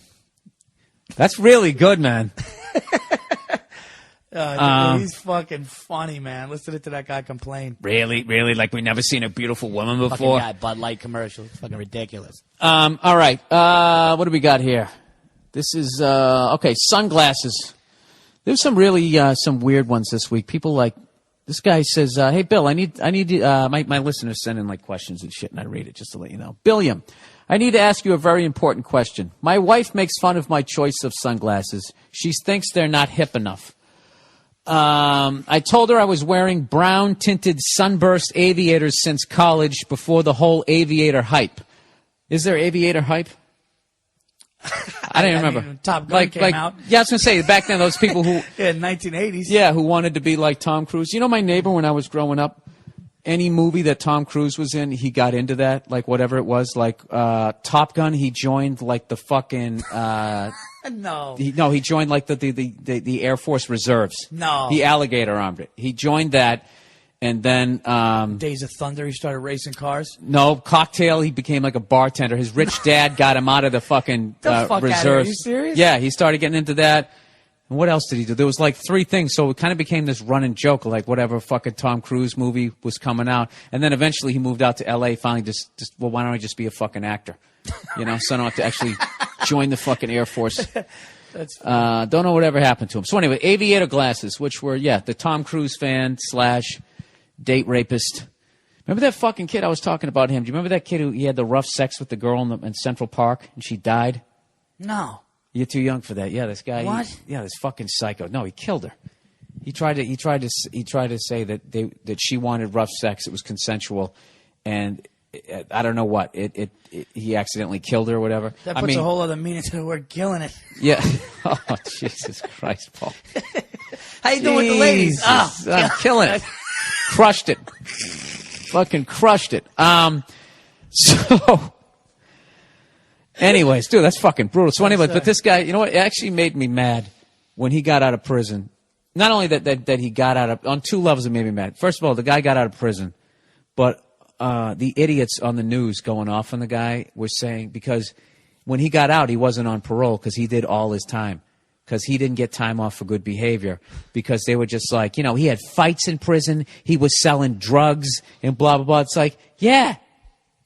That's really good, man. He's fucking funny, man. Listening to that guy complain. Really? Like we've never seen a beautiful woman before? Fucking guy, Bud Light commercial. It's fucking ridiculous. All right. What do we got here? This is, sunglasses. There's some really, some weird ones this week. People this guy says, hey, Bill, I need, my listeners send in questions and shit, and I read it just to let you know. Billiam, I need to ask you a very important question. My wife makes fun of my choice of sunglasses. She thinks they're not hip enough. I told her I was wearing brown tinted sunburst aviators since college before the whole aviator hype. Is there aviator hype? I don't remember. Top Gun came out. Yeah, I was going to say, back then, those people who... in 1980s. Yeah, who wanted to be like Tom Cruise. You know, my neighbor, when I was growing up, any movie that Tom Cruise was in, he got into that, whatever it was. Top Gun, he joined, the fucking... No. He joined, the Air Force Reserves. No. He alligator armed it. He joined that, and then... Days of Thunder, he started racing cars? No, Cocktail, he became a bartender. His rich dad got him out of the fucking reserves. Are you serious? Yeah, he started getting into that. And what else did he do? There was 3 things, so it kind of became this running joke, whatever fucking Tom Cruise movie was coming out. And then eventually he moved out to L.A., finally why don't I just be a fucking actor? So I don't have to actually join the fucking Air Force. Don't know whatever happened to him. So anyway, aviator glasses, which were, the Tom Cruise fan / date rapist Remember that fucking kid I was talking about him? Do you remember that kid who he had the rough sex with the girl in Central Park and she died? No. You're too young for that. Yeah, this guy. What? This fucking psycho. No, he killed her. He tried to say that she wanted rough sex. It was consensual, and I don't know what he accidentally killed her or whatever. That puts a whole other meaning to the word killing it. Yeah. Oh, Jesus Christ, Paul. How you doing with the ladies? Jesus, I'm killing it. Crushed it. Fucking crushed it. So, anyways, dude, that's fucking brutal. So anyway, but this guy, you know what? It actually made me mad when he got out of prison. Not only that he got out of, on two levels it made me mad. First of all, the guy got out of prison, but the idiots on the news going off on the guy were saying, because when he got out, he wasn't on parole because he did all his time. Because he didn't get time off for good behavior. Because they were just like, he had fights in prison. He was selling drugs and blah, blah, blah. It's like, yeah.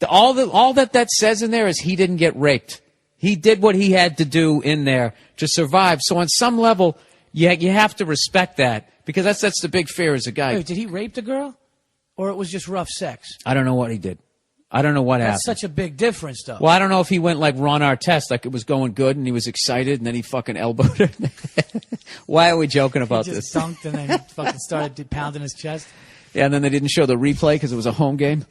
All that says in there is he didn't get raped. He did what he had to do in there to survive. So on some level, you have to respect that. Because that's the big fear as a guy. Wait, did he rape the girl? Or it was just rough sex? I don't know what he did. I don't know what happened. That's such a big difference, though. Well, I don't know if he went like Ron Artest, like it was going good and he was excited and then he fucking elbowed her. Why are we joking about he just this? dunked and then fucking started pounding his chest. Yeah, and then they didn't show the replay because it was a home game.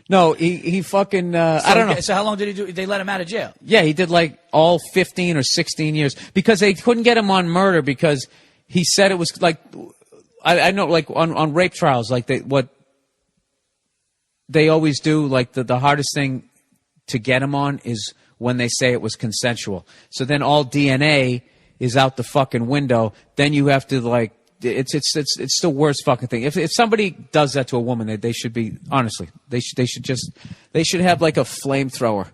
No, he fucking, I don't know. So how long did he do? They let him out of jail? Yeah, he did like all 15 or 16 years because they couldn't get him on murder because he said it was like, I know, like on rape trials, like what they always do, like the hardest thing to get him on is when they say it was consensual. So then all DNA is out the fucking window. Then you have to like, it's the worst fucking thing. If somebody does that to a woman, they should be, honestly, they should have like a flamethrower.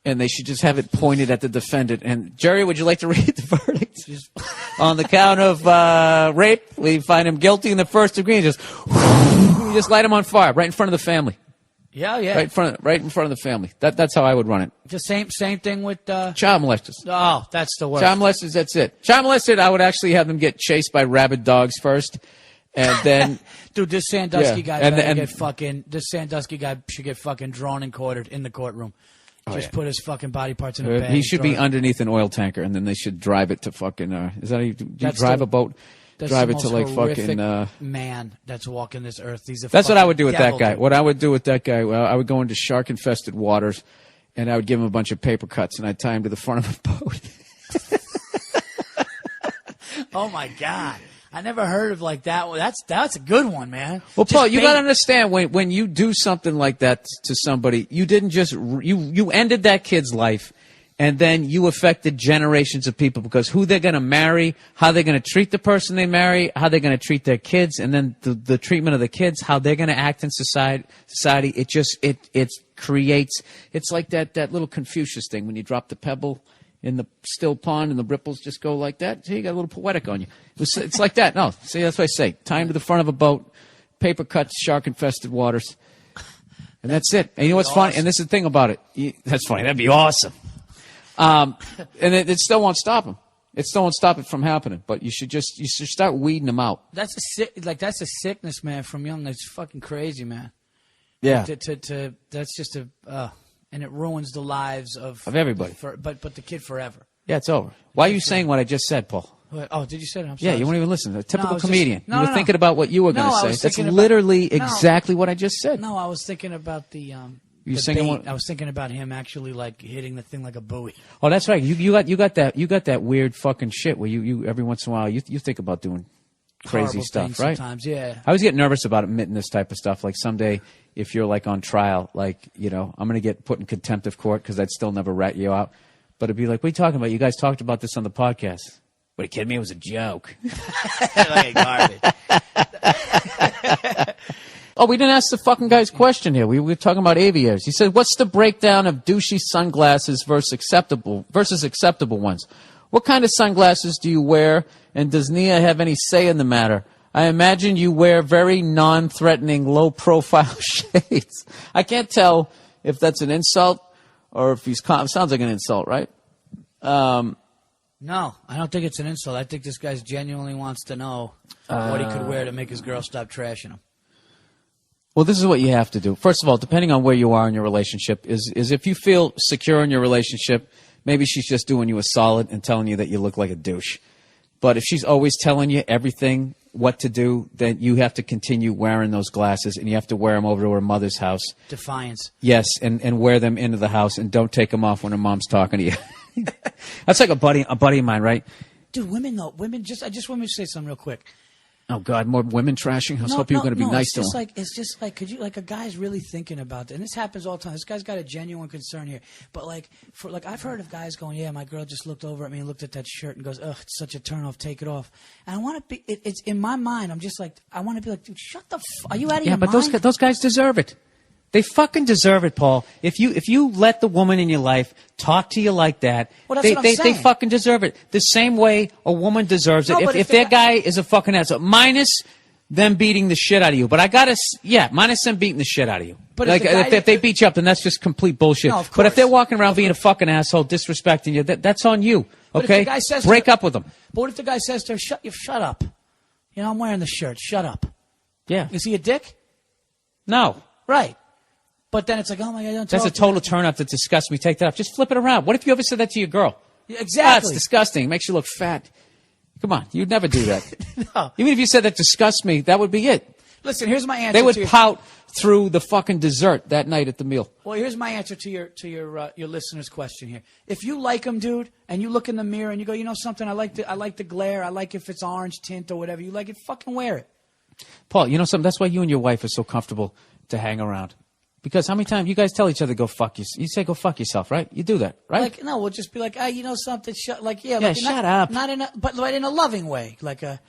And they should just have it pointed at the defendant. And, Jerry, would you like to read the verdict? On the count of rape, we find him guilty in the first degree. And just light him on fire right in front of the family. Yeah. Right in front of the family. That's how I would run it. The same thing with... Child molesters. Oh, that's the worst. Child molesters, that's it. Child molested, I would actually have them get chased by rabid dogs first. And then... Dude, this Sandusky guy this Sandusky guy should get fucking drawn and quartered in the courtroom. Just put his fucking body parts in a bag. He should be underneath an oil tanker, and then they should drive it to fucking. Is that how you drive a boat? Drive it to like fucking. Man, that's walking this earth. That's what I would do with that guy. What I would do with that guy, well, I would go into shark-infested waters, and I would give him a bunch of paper cuts, and I'd tie him to the front of a boat. Oh my God. I never heard of like that. That's a good one, man. Well, Paul, you got to understand when you do something like that to somebody, you didn't just you ended that kid's life, and then you affected generations of people because who they're going to marry, how they're going to treat the person they marry, how they're going to treat their kids, and then the treatment of the kids, how they're going to act in society. It creates. It's like that little Confucius thing when you drop the pebble in the still pond and the ripples just go like that. See, you got a little poetic on you. It's like that. No, see, that's what I say. Tie him to the front of a boat, paper cuts, shark-infested waters. And that's it. And you know what's funny? And this is the thing about it. That's funny. That'd be awesome. And it still won't stop him. It still won't stop it from happening. But you should start weeding them out. That's a sickness, man, from young. That's fucking crazy, man. Yeah. That's just and it ruins the lives of everybody. But the kid forever. Yeah, it's over. Why are you saying what I just said, Paul? Oh, did you say it? I'm sorry. Yeah, you won't even listen. A typical comedian. You were thinking about what you were going to say. That's literally exactly what I just said. No, I was thinking about the I was thinking about him actually like hitting the thing like a buoy. Oh, that's right. You got that weird fucking shit where you every once in a while you think about doing crazy Horrible stuff, right? Sometimes, yeah. I always get nervous about admitting this type of stuff. Like someday, if you're like on trial, like I'm going to get put in contempt of court because I'd still never rat you out. But it'd be like, what are you talking about? You guys talked about this on the podcast. What, are you kidding me? It was a joke. Like garbage. Oh, we didn't ask the fucking guy's question here. We were talking about aviators. He said, what's the breakdown of douchey sunglasses versus acceptable ones? What kind of sunglasses do you wear, and does Nia have any say in the matter? I imagine you wear very non-threatening, low-profile shades. I can't tell if that's an insult or if he's sounds like an insult, right? No, I don't think it's an insult. I think this guy genuinely wants to know what he could wear to make his girl stop trashing him. Well, this is what you have to do. First of all, depending on where you are in your relationship, is if you feel secure in your relationship, maybe she's just doing you a solid and telling you that you look like a douche. But if she's always telling you everything, what to do, then you have to continue wearing those glasses, and you have to wear them over to her mother's house. Defiance. Yes, and wear them into the house, and don't take them off when her mom's talking to you. That's like a buddy of mine, right? Dude, women though, I just want me to say something real quick. Oh God, more women trashing. I was hoping you were going to be nice to him. It's just like, could you, like, a guy's really thinking about that, and this happens all the time. This guy's got a genuine concern here, but I've heard of guys going, yeah, my girl just looked over at me and looked at that shirt and goes, ugh, it's such a turn off, take it off. And I want to be, it's in my mind, I'm just like, I want to be like, dude, shut the, are you out of your mind? Yeah, but those guys deserve it. They fucking deserve it, Paul. If you let the woman in your life talk to you like that, well, that's what I'm saying. They fucking deserve it. The same way a woman deserves it. No, if their guy is a fucking asshole, minus them beating the shit out of you. But minus them beating the shit out of you. But like, if they beat you up, then that's just complete bullshit. No, of course. But if they're walking around being a fucking asshole, disrespecting you, that's on you. Okay? Break up with them. But what if the guy says to her, shut up. You know, I'm wearing the shirt. Shut up. Yeah. Is he a dick? No. Right. But then it's like, oh my God, don't That's a total turn up that disgusts me. Take that off. Just flip it around. What if you ever said that to your girl? Yeah, exactly. That's disgusting. It makes you look fat. Come on. You'd never do that. No. Even if you said that disgusts me, that would be it. Listen, here's my answer. They would pout through the fucking dessert that night at the meal. Well, here's my answer to your listener's question here. If you like him, dude, and you look in the mirror and you go, you know something, I like the glare, I like if it's orange tint or whatever, you like it, fucking wear it. Paul, you know something? That's why you and your wife are so comfortable to hang around. Because how many times you guys tell each other, go fuck yourself? You say, go fuck yourself, right? You do that, right? Like, no, we'll just be like, you know something, shut up. Not in a loving way, like a.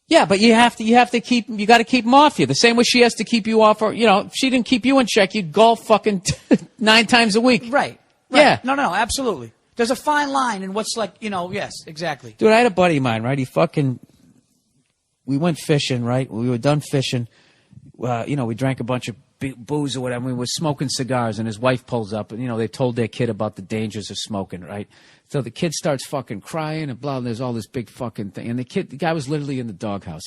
Yeah, but you have to keep them off you. The same way she has to keep you off her, if she didn't keep you in check, you'd golf fucking 9 times a week. Right. Yeah. No, absolutely. There's a fine line in what's like, yes, exactly. Dude, I had a buddy of mine, right? We went fishing, right? We were done fishing. We drank a bunch of booze or whatever. We were smoking cigars, and his wife pulls up, and they told their kid about the dangers of smoking, right? So the kid starts fucking crying and blah. And there's all this big fucking thing, and the guy was literally in the doghouse.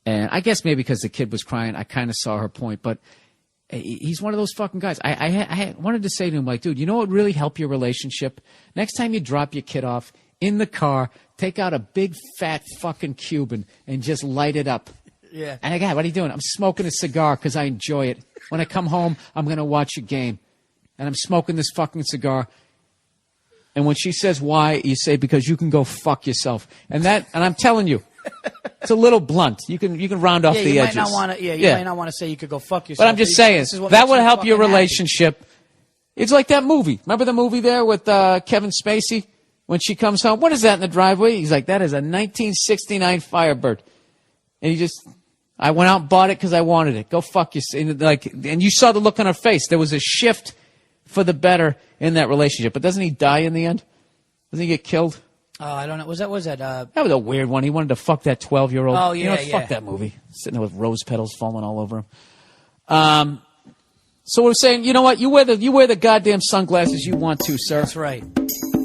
And I guess maybe because the kid was crying, I kind of saw her point. But he's one of those fucking guys. I wanted to say to him, like, dude, you know what would really help your relationship? Next time you drop your kid off in the car, take out a big fat fucking Cuban and just light it up. Yeah. And I go, what are you doing? I'm smoking a cigar because I enjoy it. When I come home, I'm going to watch a game. And I'm smoking this fucking cigar. And when she says why, you say, because you can go fuck yourself. And I'm telling you, it's a little blunt. You can round off the edges. You might not want to say you could go fuck yourself. But I'm just saying, that would help your relationship. Happy. It's like that movie. Remember the movie there with Kevin Spacey? When she comes home, what is that in the driveway? He's like, that is a 1969 Firebird. And I went out and bought it because I wanted it. Go fuck yourself. And you saw the look on her face. There was a shift for the better in that relationship. But doesn't he die in the end? Doesn't he get killed? Oh, I don't know. Was that? That was a weird one. He wanted to fuck that 12-year-old. Oh, yeah, Fuck that movie. Sitting there with rose petals falling all over him. So we're saying, you know what? You wear the goddamn sunglasses you want to, sir. That's right.